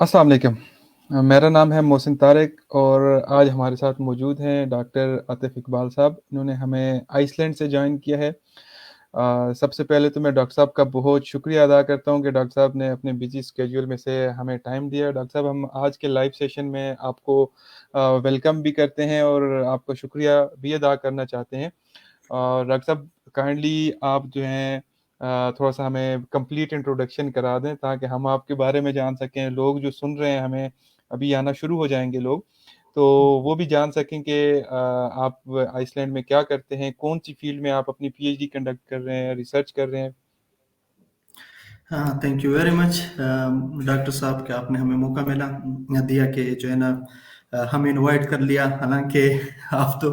अस्सलाम वालेकुम। मेरा नाम है मोहसिन तारिक और आज हमारे साथ मौजूद हैं डॉक्टर आतिफ़ इकबाल साहब। इन्होंने हमें आइसलैंड से जॉइन किया है। सबसे पहले तो मैं डॉक्टर साहब का बहुत शुक्रिया अदा करता हूँ कि डॉक्टर साहब ने अपने बिज़ी स्केड्यूल में से हमें टाइम दिया। डॉक्टर साहब, हम आज के लाइव सेशन में आपको वेलकम भी करते हैं और आपका शुक्रिया भी अदा करना चाहते हैं। डॉक्टर साहब, काइंडली आप जो हैं थोड़ा-सा हमें कंप्लीट इंट्रोडक्शन करा दें ताकि हम आपके बारे में जान सकें। लोग जो सुन रहे हैं हमें, अभी आना शुरू हो जाएँगे लोग, तो वो भी जान सकें कि आप आइसलैंड में क्या करते हैं, कौन-सी फ़ील्ड में आप अपनी पीएचडी कंडक्ट कर रहे हैं, रिसर्च कर रहे हैं? हाँ, thank you very much doctor साहब कि आपने हमें मौका मिला दिया कि जो है ना हमें इनवाइट कर लिया। हालांकि आप तो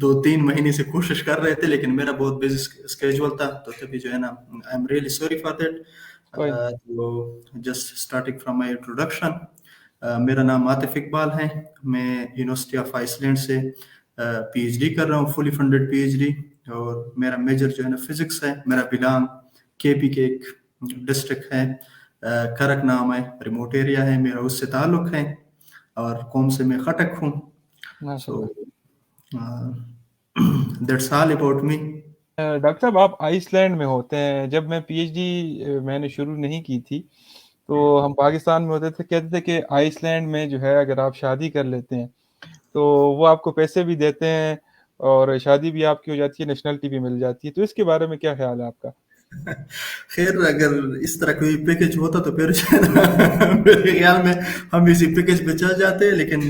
2-3 महीने से कोशिश कर रहे थे, लेकिन मेरा बहुत बिजी स्केड्यूल था, तो तभी जो है ना I am really sorry for that. कोई तो just starting from my introduction, मेरा नाम आतिफ इकबाल है। मैं यूनिवर्सिटी ऑफ आइसलैंड से पीएचडी कर रहा हूँ, फुली फंडेड पीएचडी। और मेरा मेजर जो है ना फिजिक्स है। मेरा बिलोंग केपी के एक डिस्ट्रिक्ट है, करक नाम है, रिमोट एरिया है मेरा, उससे ताल्लुक़ है। और कौम से मैं खटक हूँ। सो माशाल्लाह। That's all about me. Doctor साहब, आप आइसलैंड में होते हैं। जब मैं पीएचडी मैंने शुरू नहीं की थी, तो हम पाकिस्तान में होते थे, कहते थे कि आइसलैंड में जो है अगर आप शादी कर लेते हैं तो वो आपको पैसे भी देते हैं और शादी भी आपकी हो जाती है, नेशनलिटी भी मिल जाती है। तो इसके बारे में क्या ख़्याल है आपका? खैर, अगर इस तरह कोई पैकेज होता तो फिर जो है ना मेरे ख्याल में हम इसी पैकेज पे चल जाते, लेकिन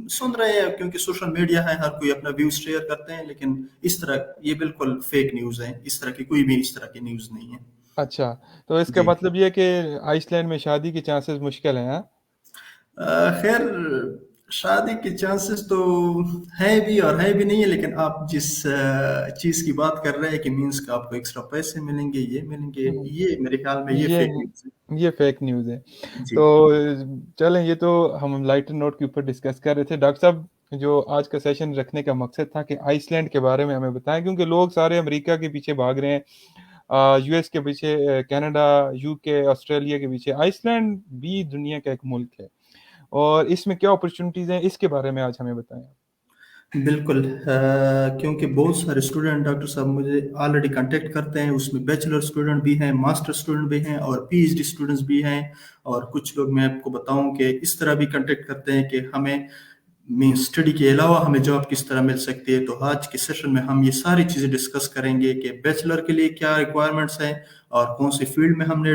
सुन रहे हैं क्योंकि सोशल मीडिया है, हर कोई अपना व्यूज शेयर करते हैं, लेकिन इस तरह ये बिल्कुल फेक न्यूज़ है। इस तरह की कोई भी इस तरह की न्यूज़ नहीं है। अच्छा, तो इसका जी। मतलब ये है कि आइसलैंड में शादी के चांसेस मुश्किल हैं, हाँ? खैर, शादी के चांसेस तो है भी और है भी नहीं है, लेकिन आप जिस चीज़ की बात कर रहे हैं कि मीन्स का आपको एक्स्ट्रा पैसे मिलेंगे, ये मिलेंगे, हुँ, ये मेरे ख्याल में ये ये फेक न्यूज़ ये फेक न्यूज़ है। है। जी। तो चलें, ये तो हम लाइटर नोट के ऊपर डिस्कस कर रहे थे। डॉक्टर साहब, जो आज का सेशन रखने का मकसद था कि आइसलैंड के बारे में हमें बताएँ, क्योंकि लोग सारे अमेरिका के पीछे भाग रहे हैं, यूएस के पीछे, कनाडा, यूके, ऑस्ट्रेलिया के पीछे। आइसलैंड भी दुनिया का एक मुल्क है और इसमें क्या अपॉर्च्युनिटीज़ हैं, इसके बारे में आज हमें बताएँ आप। बिल्कुल, क्योंकि बहुत सारे स्टूडेंट डॉक्टर साहब मुझे ऑलरेडी कांटेक्ट करते हैं। उसमें बैचलर स्टूडेंट भी हैं, मास्टर स्टूडेंट भी हैं और पीएचडी स्टूडेंट्स भी हैं। और कुछ लोग, मैं आपको बताऊं कि इस तरह भी कांटेक्ट करते हैं कि हमें मीन स्टडी के अलावा हमें जॉब किस तरह मिल सकती है। तो आज के सेशन में हम ये सारी चीज़ें डिस्कस करेंगे कि बैचलर के लिए क्या रिक्वायरमेंट्स हैं और कौन सी फील्ड में हमें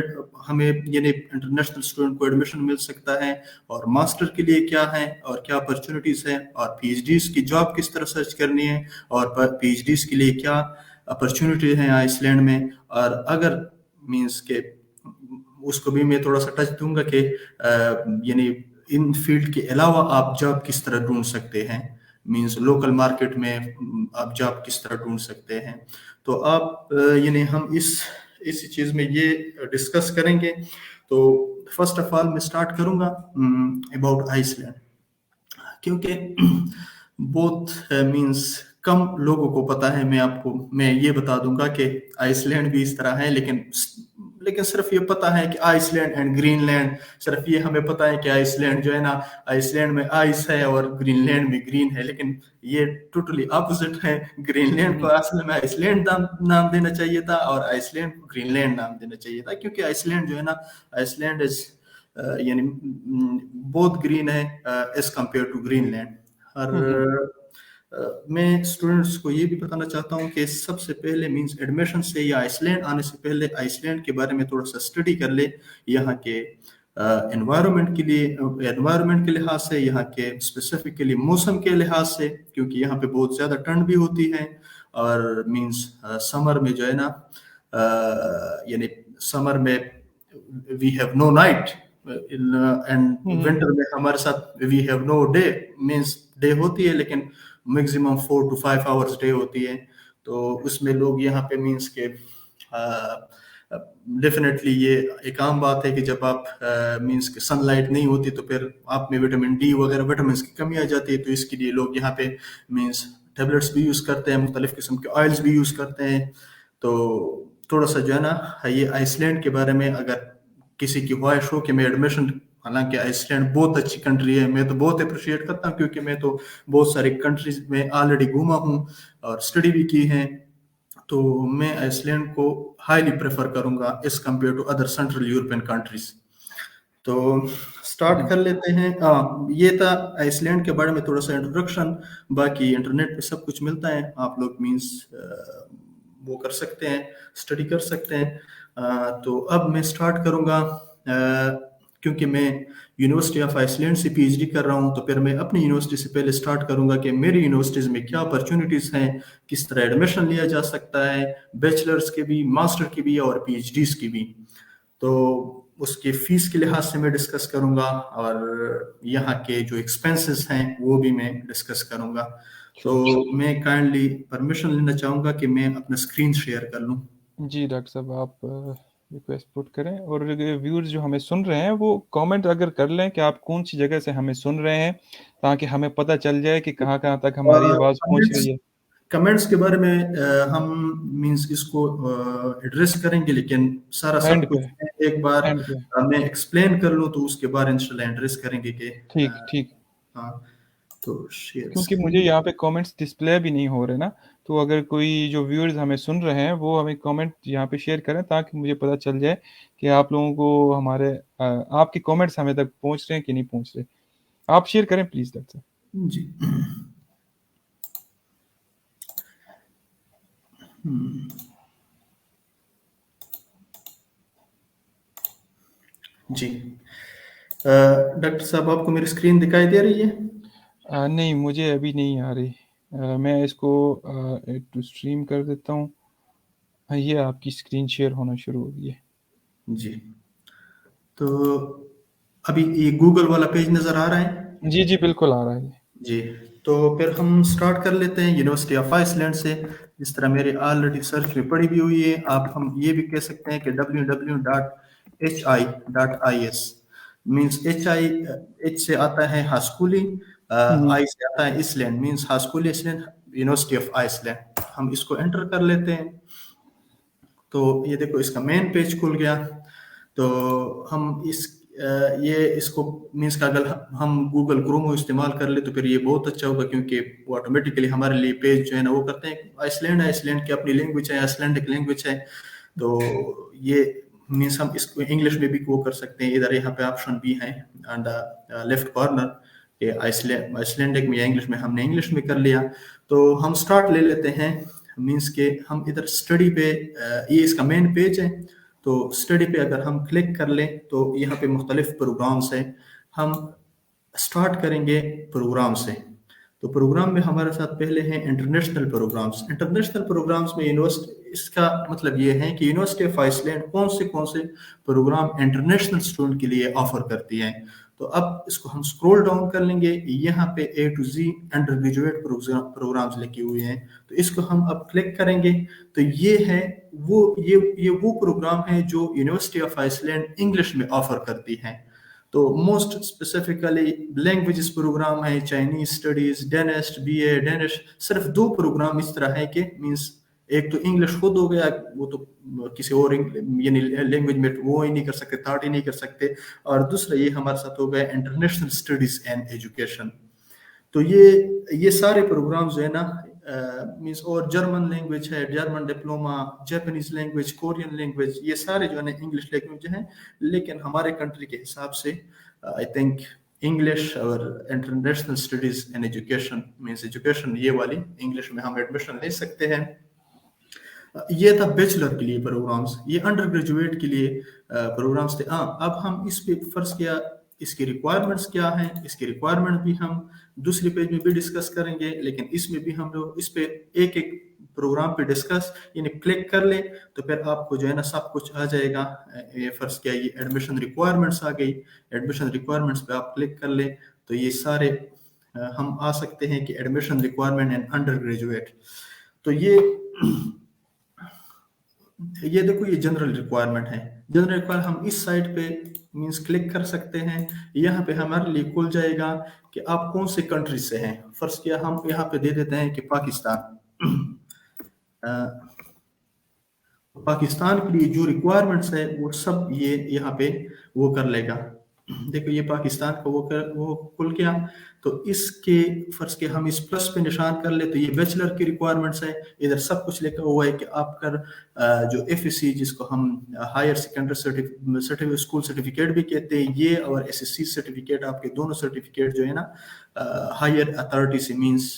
यानी इंटरनेशनल स्टूडेंट को एडमिशन मिल सकता है, और मास्टर के लिए क्या है और क्या अपॉर्चुनिटीज़ हैं, और पीएचडीज की जॉब किस तरह सर्च करनी है, और पीएचडीज के लिए क्या अपॉर्चुनिटी हैं आइसलैंड में। और अगर मीन्स के उसको भी मैं थोड़ा सा टच दूंगा कि यानी इन फील्ड के अलावा आप जॉब किस तरह ढूंढ सकते हैं, मींस लोकल मार्केट में आप जॉब किस तरह ढूंढ सकते हैं। तो आप यानी हम इस चीज़ में ये डिस्कस करेंगे। तो फर्स्ट ऑफ ऑल मैं स्टार्ट करूंगा अबाउट आइसलैंड, क्योंकि बहुत मींस कम लोगों को पता है। मैं ये बता दूंगा कि आइसलैंड भी इस तरह है, लेकिन सिर्फ ये पता है कि आइसलैंड एंड ग्रीनलैंड, सिर्फ ये हमें पता है कि आइसलैंड जो है ना, आइसलैंड में आइस है और ग्रीनलैंड में ग्रीन है, लेकिन ये टोटली अपोजिट है। ग्रीनलैंड को असल में आइसलैंड नाम देना चाहिए था और आइसलैंड को ग्रीनलैंड नाम देना चाहिए था, क्योंकि आइसलैंड जो है ना, आइसलैंड इज यानी बहुत ग्रीन है एज कंपेयर टू ग्रीनलैंड। और मैं स्टूडेंट्स को ये भी बताना चाहता हूँ कि सबसे पहले मींस एडमिशन से या आइसलैंड आने से पहले आइसलैंड के बारे में थोड़ा सा स्टडी कर ले, यहाँ के एनवायरनमेंट के लिहाज से, यहाँ के स्पेसिफिकली मौसम के लिहाज से, क्योंकि यहाँ पे बहुत ज़्यादा ठंड भी होती है। और मींस समर में जो है ना, यानी समर में we have no night and हुँ, विंटर में हमारे साथ we have no day, means day होती है लेकिन मैक्सिमम 4 to 5 आवर्स डे होती है। तो उसमें लोग यहाँ पे मींस के डेफिनेटली ये एक आम बात है कि जब आप मींस के सनलाइट नहीं होती तो फिर आप में विटामिन डी वगैरह विटामिन की कमी आ जाती है। तो इसके लिए लोग यहाँ पे मींस टेबलेट्स भी यूज़ करते हैं, मुख्तलिफ किस्म के ऑयल्स भी यूज़ करते हैं। तो थोड़ा सा जो है ना, ये आइसलैंड के बारे में अगर किसी की ख्वाहिश हो कि मैं एडमिशन हालांकि आइसलैंड बहुत अच्छी कंट्री है, मैं तो बहुत अप्रिशिएट करता हूँ क्योंकि मैं तो बहुत सारी कंट्रीज में ऑलरेडी घूमा हूँ और स्टडी भी की है। तो मैं आइसलैंड को हाईली प्रेफर करूंगा as compared to other central European countries. तो स्टार्ट जी, कर लेते हैं। ये था आइसलैंड के बारे में थोड़ा सा इंट्रोडक्शन। बाकी इंटरनेट पे सब कुछ मिलता है, आप लोग मीन्स वो कर सकते हैं, स्टडी कर सकते हैं। तो अब मैं स्टार्ट करूंगा। क्योंकि मैं यूनिवर्सिटी ऑफ आइसलैंड से पीएचडी कर रहा हूं, तो फिर मैं अपनी यूनिवर्सिटी से पहले स्टार्ट करूंगा कि मेरी यूनिवर्सिटीज़ में क्या अपॉर्चुनिटीज़ हैं, किस तरह एडमिशन लिया जा सकता है, बैचलर्स के भी, मास्टर की भी और पीएचडीज की भी। तो उसके फीस के लिहाज से मैं डिस्कस करूंगा और यहाँ के जो एक्सपेंसेस हैं वो भी मैं डिस्कस करूंगा। तो मैं काइंडली परमिशन लेना चाहूँगा कि मैं अपना स्क्रीन शेयर कर लूँ। जी डॉक्टर साहब, आप रिक्वेस्ट पुट करें, और व्यूअर्स जो हमें सुन रहे हैं वो कमेंट अगर कर लें कि आप कौन सी जगह से हमें सुन रहे हैं, ताकि हमें पता चल जाए कि कहाँ कहाँ तक हमारी आवाज़ पहुँच कमेंट्स रही है। कमेंट्स के बारे में हम मींस इसको एड्रेस करेंगे, लेकिन सारा एंड सब पे, कुछ मैं एक बार एंड पे। मैं एक्सप्लेन कर लूँ, तो उसके बाद इंशाल्लाह एड्रेस करेंगे कि ठीक ठीक। हाँ। तो शेयर क्योंकि मुझे स्क्रीन। यहाँ पे कमेंट्स डिस्प्ले भी नहीं हो रहे ना, तो अगर कोई जो व्यूअर्स हमें सुन रहे हैं वो हमें कमेंट यहाँ पे शेयर करें, ताकि मुझे पता चल जाए कि आप लोगों को हमारे आपके कमेंट्स हमें तक पहुँच रहे हैं कि नहीं पहुँच रहे। आप शेयर करें प्लीज़ डॉक्टर जी। जी। डॉक्टर साहब, आपको मेरी स्क्रीन दिखाई दे रही है? साहब। नहीं, मुझे अभी नहीं आ रही। मैं इसको टू स्ट्रीम कर देता हूँ। हाँ, ये आपकी स्क्रीन शेयर होना शुरू हो गई है। जी। तो अभी ये गूगल वाला पेज नज़र आ रहा है? जी जी, बिल्कुल आ रहा है। जी। तो फिर हम स्टार्ट कर लेते हैं यूनिवर्सिटी ऑफ आइसलैंड से। जिस तरह मेरे ऑलरेडी सर्च में पड़ी भी हुई है, आप हम ये भी कह सकते हैं कि www.hi.is मीन्स एच से आता है हास्कूली, हम्म। आई से आता है Iceland, means Haskoli Iceland, university of Iceland. हम इसको एंटर कर लेते हैं। तो ये देखो, इसका मेन पेज खुल गया। तो हम ये इसको मीन्स का अगर हम गूगल क्रोमो इस्तेमाल कर ले तो फिर ये बहुत अच्छा होगा, क्योंकि वो ऑटोमेटिकली हमारे लिए पेज जो है ना वो करते हैं। आइसलैंड है, आइसलैंड की अपनी लैंग्वेज है, आइसलैंडिक लैंग्वेज है। तो ये मीन्स हम इसको इंग्लिश में भी वो कर सकते हैं। इधर यहाँ पे ऑप्शन भी है एंड लेफ्ट कॉर्नर के आइसलैंडिक में या इंग्लिश में, हमने इंग्लिश में कर लिया। तो हम स्टार्ट ले लेते हैं। मीन्स के हम इधर स्टडी पे ये इसका मेन पेज है। तो स्टडी पे अगर हम क्लिक कर लें तो यहाँ पे मुख्तलिफ प्रोग्राम्स हैं। हम स्टार्ट करेंगे प्रोग्राम से। तो प्रोग्राम में हमारे साथ पहले हैं इंटरनेशनल प्रोग्राम्स। इंटरनेशनल प्रोग्राम्स में यूनिवर्सिटी, इसका मतलब ये है कि यूनिवर्सिटी ऑफ आइसलैंड कौन से प्रोग्राम इंटरनेशनल स्टूडेंट के लिए ऑफर करती है। तो अब इसको हम स्क्रॉल डाउन कर लेंगे, यहाँ पे A to Z undergraduate programmes लिखे हुए हैं। तो इसको हम अब क्लिक करेंगे। तो ये है ये वो प्रोग्राम है जो यूनिवर्सिटी ऑफ आइसलैंड इंग्लिश में ऑफर करती है। तो मोस्ट स्पेसिफिकली लैंग्वेजेस प्रोग्राम है, चाइनीज स्टडीज, डेनिस्ट, बीए डेनिश। सिर्फ दो प्रोग्राम इस तरह है कि मींस एक तो इंग्लिश खुद हो गया, वो तो किसी और यानी लैंग्वेज में वो ही नहीं कर सकते, थर्ड ही नहीं कर सकते। और दूसरा ये हमारे साथ हो गया इंटरनेशनल स्टडीज एंड एजुकेशन। तो ये सारे प्रोग्राम जो है ना मींस, और जर्मन लैंग्वेज है, German diploma, Japanese language, Korean language, ये सारे जो है ना इंग्लिश लैंग्वेज हैं। लेकिन हमारे कंट्री के हिसाब से आई थिंक इंग्लिश और international studies and education means education, ये वाली इंग्लिश में हम एडमिशन ले सकते हैं। ये था बैचलर के लिए प्रोग्राम्स। ये अंडर ग्रेजुएट के लिए प्रोग्राम्स थे। हाँ, अब हम इस पे फर्ज किया इसकी रिक्वायरमेंट्स क्या हैं, इसकी रिक्वायरमेंट भी हम दूसरे पेज में भी डिस्कस करेंगे, लेकिन इसमें भी हम लोग इस पे एक एक प्रोग्राम पे डिस्कस यानी क्लिक कर ले तो फिर आपको जो है ना सब कुछ आ जाएगा। ये फर्ज किया, ये एडमिशन रिक्वायरमेंट्स आ गई। एडमिशन रिक्वायरमेंट्स पे आप क्लिक कर ले तो ये सारे हम आ सकते हैं कि admission requirement and under graduate. तो ये देखो, ये जनरल रिक्वायरमेंट है। जनरल रिक्वायरमेंट हम इस साइट पे मींस क्लिक कर सकते हैं। यहाँ पे हमारे लिए खुल जाएगा कि आप कौन से कंट्री से हैं। फर्स्ट किया हम यहाँ पे दे देते हैं कि पाकिस्तान। अ, पाकिस्तान के लिए जो रिक्वायरमेंट्स है वो सब ये यहाँ पे वो कर लेगा। देखो ये पाकिस्तान का वो खुल गया, तो इसके फर्ज के हम इस प्लस पे निशान कर ले तो ये बैचलर की रिक्वायरमेंट्स है। इधर सब कुछ लिखा हुआ है कि आपका जो एफएससी जिसको हम हायर सेकेंडरी स्कूल सर्टिफिकेट भी कहते हैं, ये और एसएससी सर्टिफिकेट, आपके दोनों सर्टिफिकेट जो है ना हायर अथॉरिटी से मींस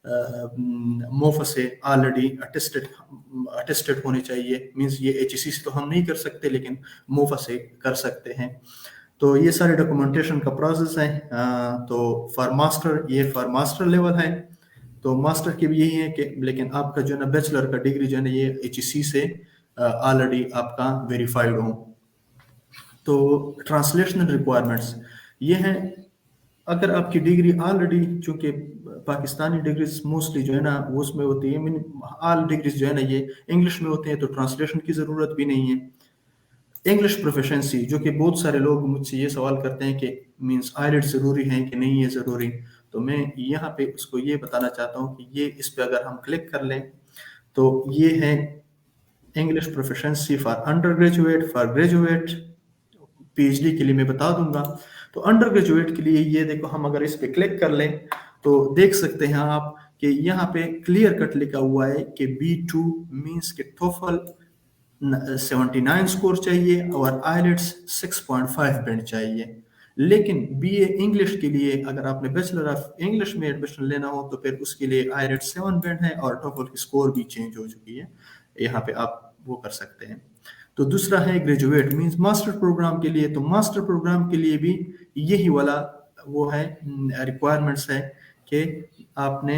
मोफा से ऑलरेडी अटेस्टेड होने चाहिए। मींस ये एचईसी से तो हम नहीं कर सकते, लेकिन मोफा से कर सकते हैं। तो ये सारे डॉक्यूमेंटेशन का प्रोसेस है। तो फॉर मास्टर लेवल है, तो मास्टर की भी यही है कि लेकिन आपका जो है ना बैचलर का डिग्री जो है ना ये एचईसी से ऑलरेडी आपका वेरीफाइड हो। तो ट्रांसलेशनल रिक्वायरमेंट्स ये हैं, अगर आपकी डिग्री ऑलरेडी, चूंकि पाकिस्तानी डिग्रीज मोस्टली जो है ना वो उसमें होती है, ऑल डिग्रीज जो है ना ये इंग्लिश में होते हैं, तो ट्रांसलेशन की ज़रूरत भी नहीं है। इंग्लिश प्रोफिशिएंसी, जो कि बहुत सारे लोग मुझसे ये सवाल करते हैं कि मींस आईलेट ज़रूरी है कि नहीं है ज़रूरी, तो मैं यहाँ पे उसको ये बताना चाहता हूँ कि ये इस पे अगर हम क्लिक कर लें तो ये है English proficiency for under graduate, for graduate, PhD के लिए मैं बता दूंगा। तो अंडर ग्रेजुएट के लिए ये देखो, हम अगर इस पे क्लिक कर लें तो देख सकते हैं आप कि यहाँ पे क्लियर कट लिखा हुआ है कि B2 मींस के टोफल 79 स्कोर चाहिए और आइलेट्स 6.5 बैंड चाहिए। लेकिन बीए इंग्लिश के लिए अगर आपने बैचलर ऑफ इंग्लिश में एडमिशन लेना हो तो फिर उसके लिए आइलेट्स 7 बैंड है और टोफल की स्कोर भी चेंज हो चुकी है, यहाँ पे आप वो कर सकते हैं। तो दूसरा है ग्रेजुएट मींस मास्टर प्रोग्राम के लिए, तो मास्टर प्रोग्राम के लिए भी यही वाला वो है रिक्वायरमेंट्स है कि आपने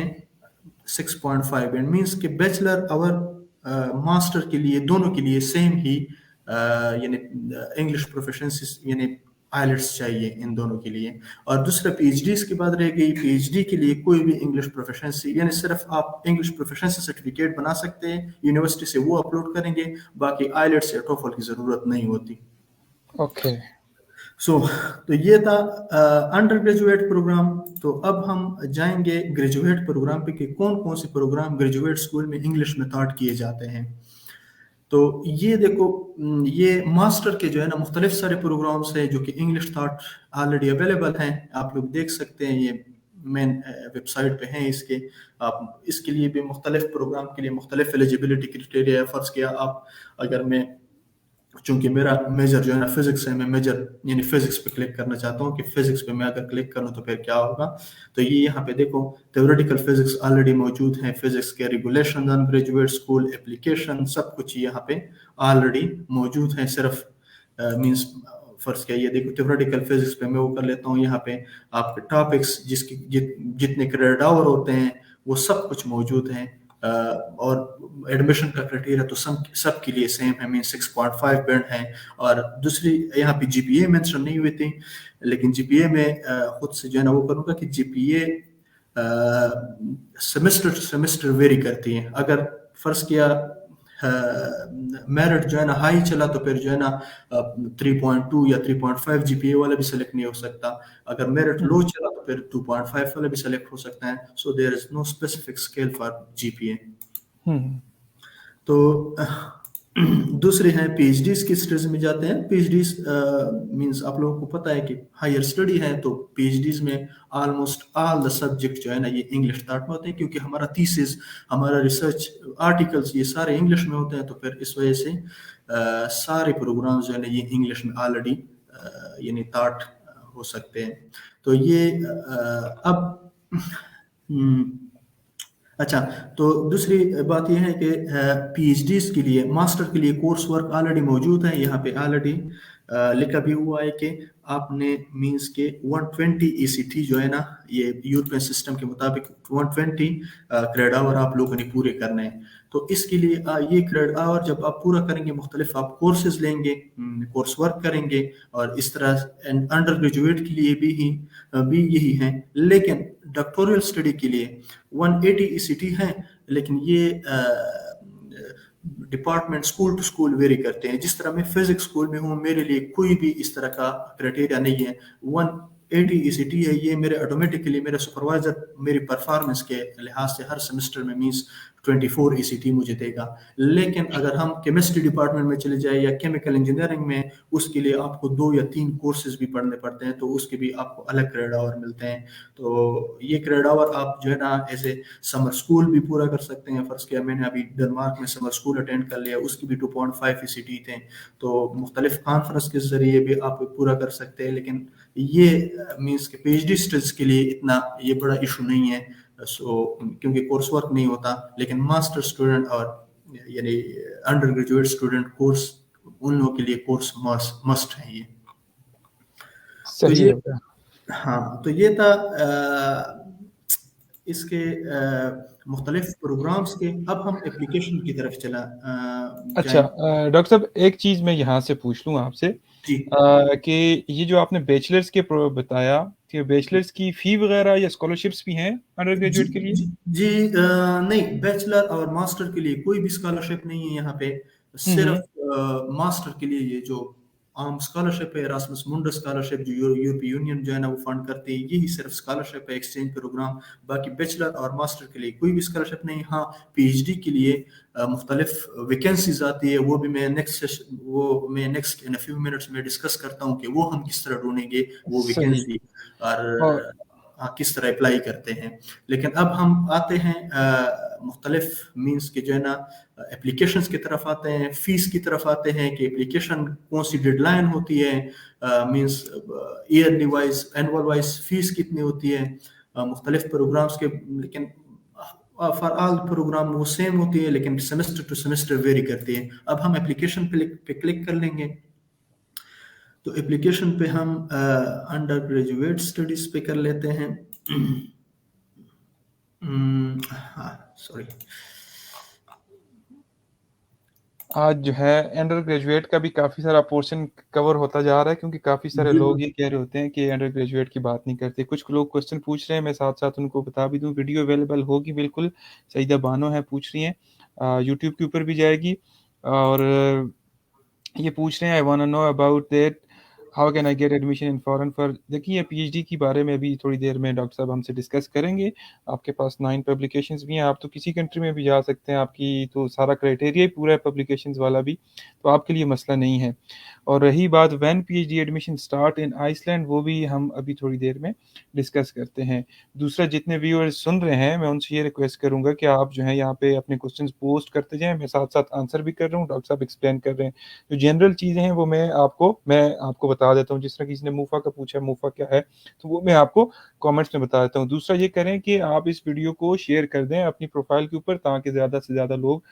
6.5 बैंड मींस के बैचलर और मास्टर के लिए दोनों के लिए सेम ही यानी इंग्लिश प्रोफिशिएंसी यानी आइलेट्स चाहिए इन दोनों के लिए। और दूसरा पीएचडी की बात रह गई, पीएचडी के लिए कोई भी इंग्लिश प्रोफिशिएंसी यानी सिर्फ आप इंग्लिश प्रोफिशिएंसी सर्टिफिकेट बना सकते हैं, यूनिवर्सिटी से वो अपलोड करेंगे, बाकी आइलेट्स या टोफल की ज़रूरत नहीं होती। ओके। तो ये था अंडर ग्रेजुएट प्रोग्राम। तो अब हम जाएंगे ग्रेजुएट प्रोग्राम पे कि कौन कौन से प्रोग्राम ग्रेजुएट स्कूल में इंग्लिश में तौर किए जाते हैं। तो ये देखो, ये मास्टर के जो है ना मुख्तलिफ सारे प्रोग्राम्स हैं जो कि इंग्लिश थॉट ऑलरेडी अवेलेबल हैं, आप लोग देख सकते हैं, ये मेन वेबसाइट पे हैं इसके। आप इसके लिए भी मुख्तलिफ प्रोग्राम के लिए मुख्तलिफ एलिजिबिलिटी क्राइटेरिया है। फर्ज किया आप, अगर मैं चूंकि मेरा मेजर जो है ना फिजिक्स है, मैं मेजर यानी फिजिक्स पे क्लिक करना चाहता हूँ कि फिजिक्स पे मैं अगर क्लिक करूँ तो फिर क्या होगा। तो ये यहाँ पे देखो थ्योरेटिकल फिजिक्स ऑलरेडी मौजूद है, फिजिक्स के regulation on graduate school application सब कुछ यहाँ पे ऑलरेडी मौजूद है। सिर्फ मींस फर्ज किया, ये देखो थ्योरेटिकल फिजिक्स पे मैं वो कर लेता हूँ, यहाँ पे आपके टॉपिक्स जिसकी जितने क्रेडिट आवर होते हैं वो सब कुछ मौजूद है। और एडमिशन का क्राइटेरिया तो सब के लिए सेम है, मीन 6.5 बैंड है। और दूसरी यहाँ पे जीपीए मेंशन नहीं हुई थी, लेकिन जीपीए में खुद से जो है ना वो करूँगा कि जीपीए सेमेस्टर वेरी करती है। अगर फर्ज किया मेरिट जो है ना हाई चला तो फिर जो है ना 3.2 या 3.5 जीपीए वाला भी सेलेक्ट नहीं हो सकता। अगर मेरिट लो चला तो फिर 2.5 वाला भी सेलेक्ट हो सकता है। So there is no specific scale for GPA. तो दूसरे हैं पीएचडीज की स्टडीज में जाते हैं। पीएचडीज मींस आप लोगों को पता है कि हायर स्टडी है, तो पीएचडीज में ऑलमोस्ट ऑल द सब्जेक्ट जो है ना ये इंग्लिश स्टार्ट में होते हैं, क्योंकि हमारा थीसिस, हमारा रिसर्च आर्टिकल्स ये सारे इंग्लिश में होते हैं। तो फिर इस वजह से सारे प्रोग्राम जो है ना ये इंग्लिश में ऑलरेडी यानी स्टार्ट हो सकते हैं। तो ये अब अच्छा, तो दूसरी बात यह है कि पीएचडीज के लिए, मास्टर के लिए कोर्स वर्क ऑलरेडी मौजूद है। यहाँ पे ऑलरेडी लिखा भी हुआ है कि आपने मींस के 120 ECT जो है ना ये यूरोपियन सिस्टम के मुताबिक 120 क्रेडिट आवर आप लोगों ने पूरे करने हैं। तो इसके लिए ये क्रेडिट आवर जब आप पूरा करेंगे, मुख्तलिफ आप कोर्सेज लेंगे, कोर्स वर्क करेंगे, और इस तरह अंडर ग्रेजुएट के लिए भी यही है। लेकिन डॉक्टोरल स्टडी के लिए 180 ECT है, लेकिन ये department school to school vary करते हैं। जिस तरह मैं फिजिक्स स्कूल में हूँ, मेरे लिए कोई भी इस तरह का क्राइटेरिया नहीं है। 80 ECT है, ये मेरे ऑटोमेटिकली मेरे सुपरवाइजर मेरी परफॉर्मेंस के लिहाज से हर सेमेस्टर में मींस 24 ECT मुझे देगा। लेकिन अगर हम केमिस्ट्री डिपार्टमेंट में चले जाए या केमिकल इंजीनियरिंग में, उसके लिए आपको 2 या 3 कोर्सेज भी पढ़ने पड़ते हैं, तो उसके भी आपको अलग क्रेडिट आवर मिलते हैं। तो ये क्रेडिट आवर आप जो है ना ऐसे समर स्कूल भी पूरा कर सकते हैं। फर्स्ट किया मैंने अभी डेनमार्क में समर स्कूल अटेंड कर लिया, उसकी भी 2.5 ECT थे। तो मुख्तलिफ कॉन्फ्रेंस के जरिए भी आप पूरा कर सकते हैं। लेकिन ये मीन्स के PhD स्टडीज के लिए इतना ये बड़ा इशू नहीं है, क्योंकि कोर्स वर्क नहीं होता। लेकिन मास्टर स्टूडेंट और यानी अंडर ग्रेजुएट स्टूडेंट कोर्स, उन लोगों के लिए कोर्स मस्ट है ये। तो सही ये है। हाँ, तो ये था इसके मुख्तलिफ प्रोग्राम्स के। अब हम एप्लीकेशन की तरफ अच्छा, जाएंगे। डॉक्टर साहब एक चीज़ मैं यहाँ से पूछ लूँ आपसे, जी कि ये जो आपने बैचलर्स के बताया कि बैचलर्स की फ़ी वगैरह या स्कॉलरशिप्स भी हैं अंडर जी ग्रेजुएट के लिए? जी जी नहीं, बैचलर और मास्टर के लिए कोई भी स्कॉलरशिप नहीं है यहाँ पे। हुँ, सिर्फ हुँ। मास्टर के लिए ये जो आम स्कॉलरशिप है, एरास्मस मुंडस स्कॉलरशिप, जो यूरोपीय यूनियन जो है ना वो फंड करती है, यही सिर्फ स्कॉलरशिप है, एक्सचेंज प्रोग्राम। बाकी बैचलर और मास्टर के लिए कोई भी स्कॉलरशिप नहीं। हाँ, PhD के लिए मुख्तलिफ वैकेंसीज आती है, वो भी मैं नेक्स्ट इन फ्यू मिनट्स में डिस्कस करता हूँ कि वो हम किस तरह ढूंढेंगे वो सही। वैकेंसी, और और किस तरह अप्लाई करते हैं। लेकिन अब हम आते हैं मुख्तलिफ मीन्स के जो है ना एप्लीकेशंस की तरफ आते हैं, फीस की तरफ आते हैं कि एप्लीकेशन कौन सी डेडलाइन होती है, means yearly wise annual wise fees कितनी होती है मुख्तलिफ प्रोग्राम्स के। लेकिन फॉर ऑल प्रोग्राम वो सेम होती है, लेकिन सेमेस्टर टू सेमेस्टर वेरी करती है। अब हम एप्लीकेशन पे क्लिक कर लेंगे। तो एप्लीकेशन पे हम अंडर ग्रेजुएट स्टडीज पे कर लेते हैं। हाँ सॉरी, आज जो है अंडर ग्रेजुएट का भी काफ़ी सारा पोर्शन कवर होता जा रहा है, क्योंकि काफ़ी सारे लोग ये कह रहे होते हैं कि अंडर ग्रेजुएट की बात नहीं करते। कुछ लोग क्वेश्चन पूछ रहे हैं, मैं साथ-साथ उनको बता भी दूँ, वीडियो अवेलेबल होगी बिल्कुल। सईदा बानो है पूछ रही हैं, यूट्यूब के ऊपर भी जाएगी। और ये पूछ रहे हैं, I want to know about that, how can I get admission in foreign for. देखिए पीएचडी के बारे में भी थोड़ी देर में डॉक्टर साहब हमसे डिस्कस करेंगे। आपके पास 9 पब्लिकेशंस भी हैं, आप तो किसी कंट्री में भी जा सकते हैं, आपकी तो सारा क्राइटेरिया ही पूरा है पब्लिकेशंस वाला भी, तो आपके लिए मसला नहीं है। और रही बात when PhD admission start in Iceland, वो भी हम अभी थोड़ी देर में डिस्कस करते हैं। दूसरा, जितने व्यूअर्स सुन रहे हैं, मैं उनसे ये रिक्वेस्ट करूँगा कि आप जो है यहाँ पे अपने क्वेश्चंस पोस्ट करते जाएँ, मैं साथ-साथ आंसर भी कर रहा हूँ, डॉक्टर साहब एक्सप्लेन कर रहे हैं। जो जनरल चीज़ें हैं वो मैं आपको बता देता हूँ। जिस तरह किसी ने मूफ़ा का पूछा, मूफ़ा क्या है? तो वो मैं आपको कमेंट्स में बता देता हूँ। दूसरा ये करें कि आप इस वीडियो को शेयर कर दें अपनी प्रोफ़ाइल के ऊपर, ताकि ज़्यादा से ज़्यादा लोग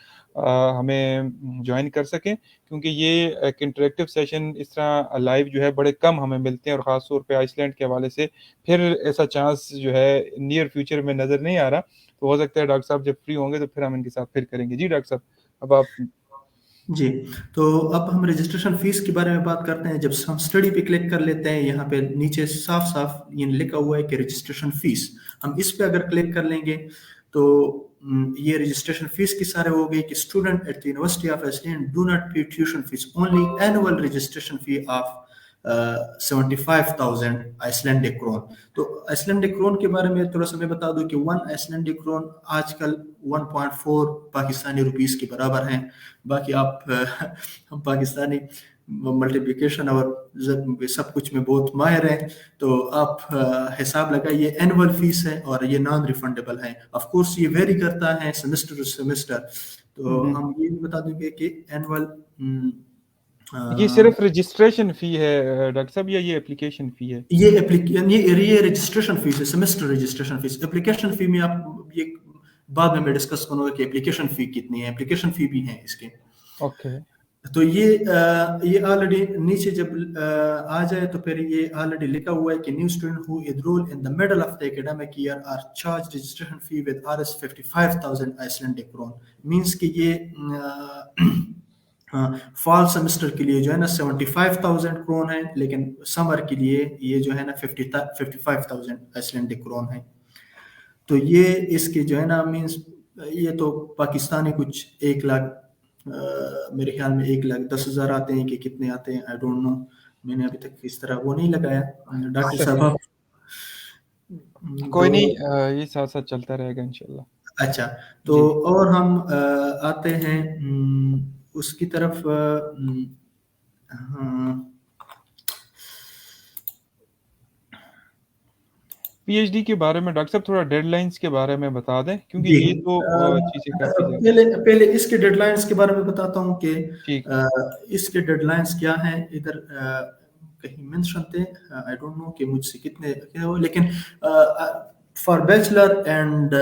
हमें जॉइन कर सकें, क्योंकि ये एक इंटरेक्टिव सेशन इस तरह लाइव जो है बड़े कम हमें मिलते हैं, और ख़ास तौर पे आइसलैंड के हवाले से फिर ऐसा चांस जो है नियर फ्यूचर में नज़र नहीं आ रहा। तो हो सकता है डॉक्टर साहब जब फ्री होंगे तो फिर हम इनके साथ फिर करेंगे। जी डॉक्टर साहब, अब आप। जी। तो अब हम रजिस्ट्रेशन फीस के बारे में बात करते हैं। जब हम स्टडी पे क्लिक कर लेते हैं, यहाँ पे नीचे साफ साफ ये लिखा हुआ है कि रजिस्ट्रेशन फीस। हम इस पे अगर क्लिक कर लेंगे तो ये रजिस्ट्रेशन फीस की सारे हो गई कि student at the university of Iceland do not pay tuition fees, only annual registration fee of 75,000 Icelandic krone. तो आइसलैंडिक क्रोन के बारे में थोड़ा सा मैं बता दूं कि 1 आइसलैंडिक क्रोन आजकल 1.4 पाकिस्तानी रुपीस के बराबर हैं। बाकी आप हम पाकिस्तानी मल्टीप्लिकेशन और सब कुछ में बहुत माहिर हैं, तो आप हिसाब लगाइए। एनुअल फीस है और ये नॉन रिफंडेबल है। ऑफ कोर्स ये वेरी करता है सेमेस्टर टू सेमेस्टर। हुँ, तो हुँ। हम ये भी बता देंगे कि एनुअल ये सिर्फ रजिस्ट्रेशन फ़ी है डॉक्टर साहब, या ये एप्लीकेशन फ़ी है? ये रजिस्ट्रेशन फीस है, semester registration fees. Application fee में आप ये बाद में मैं डिस्कस करूंगा कि एप्लीकेशन फी कितनी है। एप्लीकेशन फी भी है इसके। ओके। तो ये ऑलरेडी नीचे जब आ जाए तो फिर ये ऑलरेडी लिखा हुआ है कि new student who enroll in the middle of the academic year are charge registration fee with RS 55,000 Icelandic krona. Means कि ये हाँ, फॉल सेमेस्टर के लिए जो है ना 75,000 क्रोन है, लेकिन समर के लिए ये जो है ना 55,000 आइसलैंडिक क्रोन है। तो ये इसके जो है ना मींस ये तो पाकिस्तानी कुछ 1 लाख मेरे ख्याल में 1,10,000 आते हैं कि कितने आते हैं, आई डोंट नो। मैंने अभी तक इस तरह वो नहीं लगाया। डॉक्टर सही। साहब कोई तो नहीं, ये साथ-साथ चलता रहेगा इंशाल्लाह। अच्छा, तो जी। और हम आते हैं उसकी तरफ हाँ, पीएचडी के बारे में डॉक्टर साहब थोड़ा डेडलाइन्स के बारे में बता दें, क्योंकि जी। ये तो चीज़ें काफ़ी ज़्यादा। पहले पहले इसके डेडलाइन्स के बारे में बताता हूँ कि ठीक। इसके डेडलाइन्स क्या हैं इधर कहीं मेंशन थे, आई डोंट नो कि मुझसे कितने क्या हो, लेकिन फॉर बैचलर एंड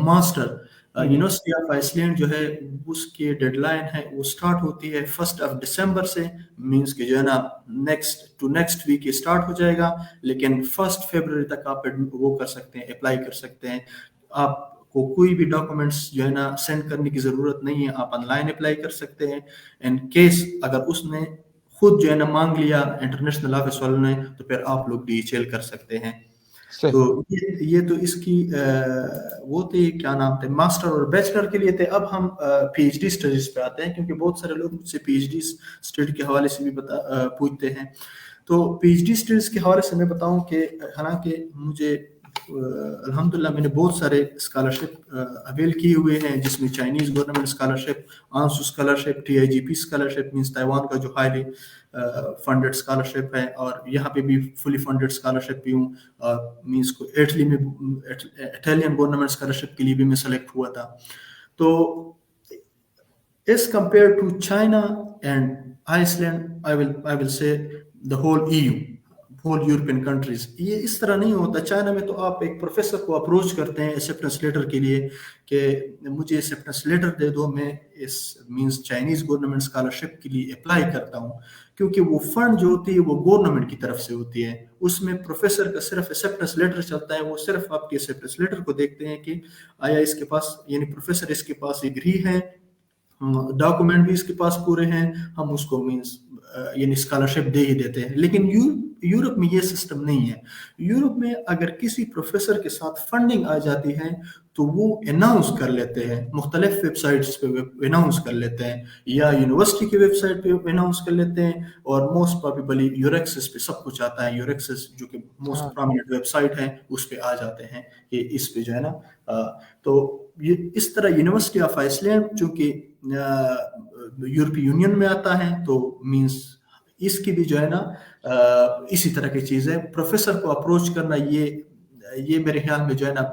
मास्टर हुँ, हुँ। यूनिवर्सिटी ऑफ आइसलैंड जो है उसकी डेडलाइन है वो स्टार्ट होती है 1 दिसंबर से, मींस कि जो है ना नेक्स्ट वीक ये स्टार्ट हो जाएगा, लेकिन 1 फरवरी तक आप वो कर सकते हैं, अप्लाई कर सकते हैं। आपको कोई भी डॉक्यूमेंट्स जो है ना सेंड करने की ज़रूरत नहीं है, आप ऑनलाइन अप्लाई कर सकते हैं। इन केस अगर उसने खुद जो है ना मांग लिया इंटरनेशनल ऑफिस वालों ने, तो फिर आप लोग डीएचएल कर सकते हैं। तो सही। ये तो इसकी वो थे क्या नाम थे, मास्टर और बैचलर के लिए थे। अब हम पीएचडी स्टडीज पे आते हैं, क्योंकि बहुत सारे लोग मुझसे पीएचडी स्टडी के हवाले से भी पूछते हैं। तो पीएचडी स्टडीज के हवाले से मैं बताऊं कि हालांकि मुझे अल्हम्दुलिल्लाह मैंने बहुत सारे स्कॉलरशिप अवेल किए हुए हैं, जिसमें चाइनीज गवर्नमेंट स्कॉलरशिप, आंसू स्कॉलरशिप, टीआईजीपी स्कॉलरशिप मींस ताइवान का जो हाईली फंडेड स्कॉलरशिप है, और यहाँ पे भी फुली फंडेड स्कॉलरशिप भी हूँ, और मींस को इटली में इटालियन गवर्नमेंट स्कॉलरशिप के लिए भी मैं सेलेक्ट हुआ था। तो as compared to China and Iceland, I will say the whole EU, whole European countries, ये इस तरह नहीं होता। चाइना में तो आप एक प्रोफेसर को अप्रोच करते हैं एक्सेप्टेंस लेटर के लिए कि मुझे एक्सेप्टेंस लेटर दे दो, मैं इस मींस चाइनीज गवर्नमेंट स्कॉलरशिप के लिए अप्लाई करता हूँ, क्योंकि वो फंड जो होती है वो गवर्नमेंट की तरफ से होती है। उसमें प्रोफेसर का सिर्फ एक्सेप्टेंस लेटर चलता है, वो सिर्फ आपके एक्सेप्टेंस लेटर को देखते हैं कि आया इसके पास, यानी प्रोफेसर इसके पास एग्री है, डॉक्यूमेंट भी इसके पास पूरे हैं, हम उसको मींस यानी स्कॉलरशिप दे ही देते हैं। लेकिन यूरोप में ये सिस्टम नहीं है। यूरोप में अगर किसी प्रोफेसर के साथ फंडिंग आ जाती है तो वो अनाउंस कर लेते हैं, मुख्तलिफ वेबसाइट्स पे अनाउंस कर लेते हैं, या यूनिवर्सिटी की वेबसाइट पे अनाउंस कर लेते हैं, और मोस्ट प्रोबेबली यूरेक्सिस पे सब कुछ आता है। यूरेक्सिस जो कि मोस्ट हाँ। प्रोमिनेंट वेबसाइट है उस पे आ जाते हैं कि इस पे जो है ना तो ये इस तरह यूनिवर्सिटी ऑफ आइसलैंड चूंकि यूरोपीय यूनियन में आता है, तो मींस इसकी भी जो है ना इसी तरह की चीज है। प्रोफेसर को अप्रोच करना ये मेरे ख्याल में जो है ना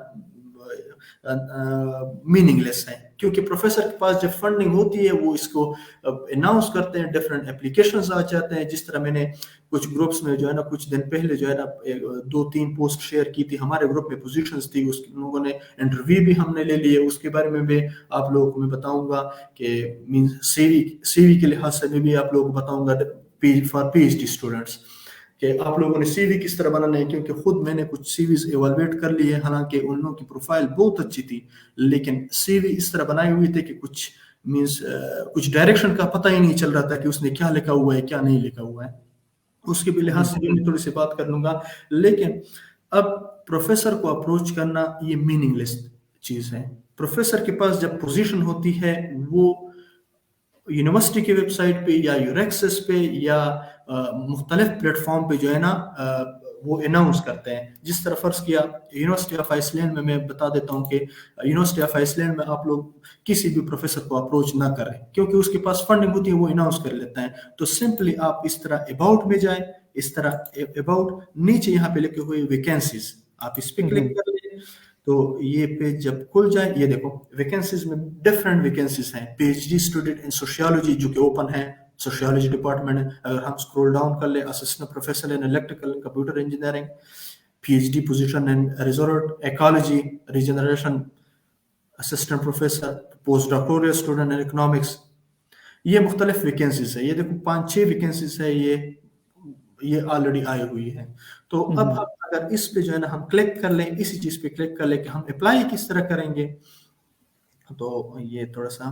मीनिंगलेस है, क्योंकि प्रोफेसर के पास जब फंडिंग होती है वो इसको अनाउंस करते हैं, डिफरेंट एप्लीकेशंस आ जाते हैं। जिस तरह मैंने कुछ ग्रुप्स में जो है ना कुछ दिन पहले जो है ना 2-3 पोस्ट शेयर की थी, हमारे ग्रुप में पोजीशंस थी, उस लोगों ने इंटरव्यू भी हमने ले लिए, उसके बारे में भी आप लोगों को मैं बताऊंगा कि मींस सीवी के लिहाज से मैं भी आप लोगों को बताऊंगा फॉर पीएचडी स्टूडेंट्स कि आप लोगों ने सीवी किस तरह बनाना है, क्योंकि खुद मैंने कुछ सीवीज एवेलुएट कर लिए, हालांकि उन लोगों की प्रोफाइल बहुत अच्छी थी, लेकिन सीवी इस तरह बनाई हुई थी कि कुछ मींस कुछ डायरेक्शन का पता ही नहीं चल रहा था कि उसने क्या लिखा हुआ है क्या नहीं लिखा हुआ है। उसके भी लिहाज से भी मैं थोड़ी सी बात कर लूंगा। लेकिन अब प्रोफेसर को अप्रोच करना ये मीनिंगलेस चीज है। प्रोफेसर के पास जब पोजीशन होती है वो यूनिवर्सिटी की वेबसाइट पे या यूरेक्सिस पे या मुख्तलिफ प्लेटफॉर्म पे जो है ना वो अनाउंस करते हैं। जिस तरह फर्ज किया यूनिवर्सिटी ऑफ आइसलैंड में, मैं बता देता हूँ कि यूनिवर्सिटी ऑफ आइसलैंड में आप लोग किसी भी प्रोफेसर को अप्रोच ना करें, क्योंकि उसके पास फंडिंग होती है, वो अनाउंस कर लेता है। तो सिंपली आप इस तरह अबाउट में जाए, इस तरह अबाउट नीचे यहाँ पे लिखे हुए वैकेंसीज, आप इस पे क्लिक कर लें, तो ये पेज जब खुल जाए, ये देखो वैकेंसीज में डिफरेंट वैकेंसीज हैं। पीएचडी स्टूडेंट इन सोशियोलॉजी जो कि ओपन है, सोशियोलॉजी डिपार्टमेंट है। अगर हम स्क्रॉल डाउन कर ले, assistant professor in electrical computer engineering, PhD position in resort ecology regeneration, assistant professor, post doctoral student in economics, ये मुख्तलिफ वैकेंसीज है। ये देखो 5-6 वैकेंसीज है, ये ऑलरेडी आई हुई है। तो अब हम अगर इस पे जो है ना हम क्लिक कर लें, इसी चीज पे क्लिक कर लें कि हम अप्लाई किस तरह करेंगे, तो ये थोड़ा सा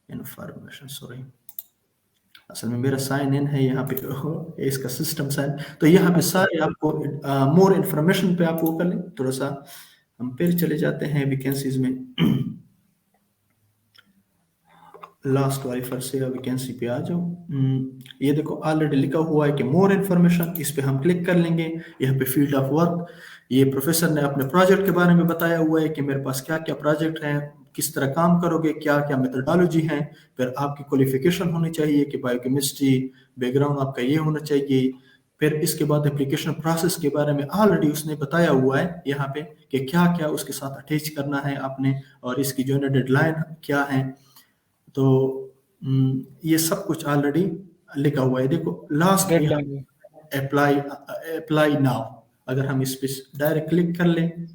इंफॉर्मेशन, सॉरी, असल में मेरा साइन इन है यहाँ पे इसका सिस्टम साइन, तो यहाँ पे सारे आपको मोर इंफॉर्मेशन पे आप वो कर लें। थोड़ा सा हम फिर चले जाते हैं वैकेंसीज में। लास्ट वाली फर्स्ट से वैकेंसी पे आ जाओ। ये देखो ऑलरेडी लिखा हुआ है कि मोर इन्फॉर्मेशन, इस पे हम क्लिक कर लेंगे। यहाँ पे फील्ड ऑफ वर्क, ये प्रोफेसर ने अपने प्रोजेक्ट के बारे में बताया हुआ है कि मेरे पास क्या क्या प्रोजेक्ट हैं, किस तरह काम करोगे, क्या क्या मेथोडोलॉजी है। फिर आपकी क्वालिफिकेशन होनी चाहिए कि बायोकेमिस्ट्री बैकग्राउंड आपका ये होना चाहिए। फिर इसके बाद एप्लीकेशन प्रोसेस के बारे में ऑलरेडी उसने बताया हुआ है यहाँ पे कि क्या क्या उसके साथ अटैच करना है आपने, और इसकी जो है ना डेडलाइन क्या है। तो ये सब कुछ ऑलरेडी लिखा हुआ है। देखो लास्ट में डेडलाइन भी। यहाँ अप्लाई, अप्लाई नाउ, अगर हम इस पे डायरेक्ट क्लिक कर लें,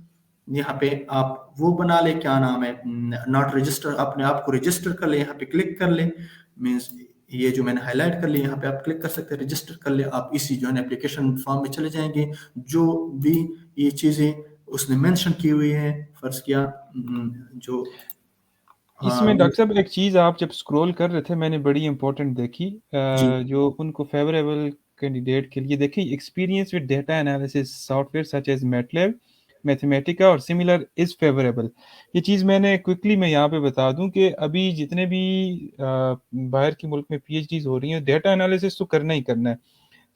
यहाँ पे आप वो बना ले, क्या नाम है, नॉट रजिस्टर, अपने आप को रजिस्टर कर ले, यहाँ पे क्लिक कर ले। मीन्स ये जो मैंने हाईलाइट कर लिया, यहाँ पे आप क्लिक कर सकते हैं, रजिस्टर कर ले। आप इसी जो है एप्लीकेशन फॉर्म में चले जाएंगे, जो भी ये चीज़ें उसने मेंशन की हुई है, फर्ज किया जो इसमें वो, डॉक्टर साहब एक चीज़ आप जब स्क्रॉल कर रहे थे मैंने बड़ी इंपॉर्टेंट देखी, जी जो उनको फेवरेबल कैंडिडेट के लिए देखी, experience with data analysis software such as MATLAB, Mathematica और सिमिलर इज फेवरेबल। ये चीज़ मैंने क्विकली मैं यहाँ पे बता दूं कि अभी जितने भी बाहर के मुल्क में पीएचडीज हो रही हैं डेटा एनालिसिस तो करना ही करना है।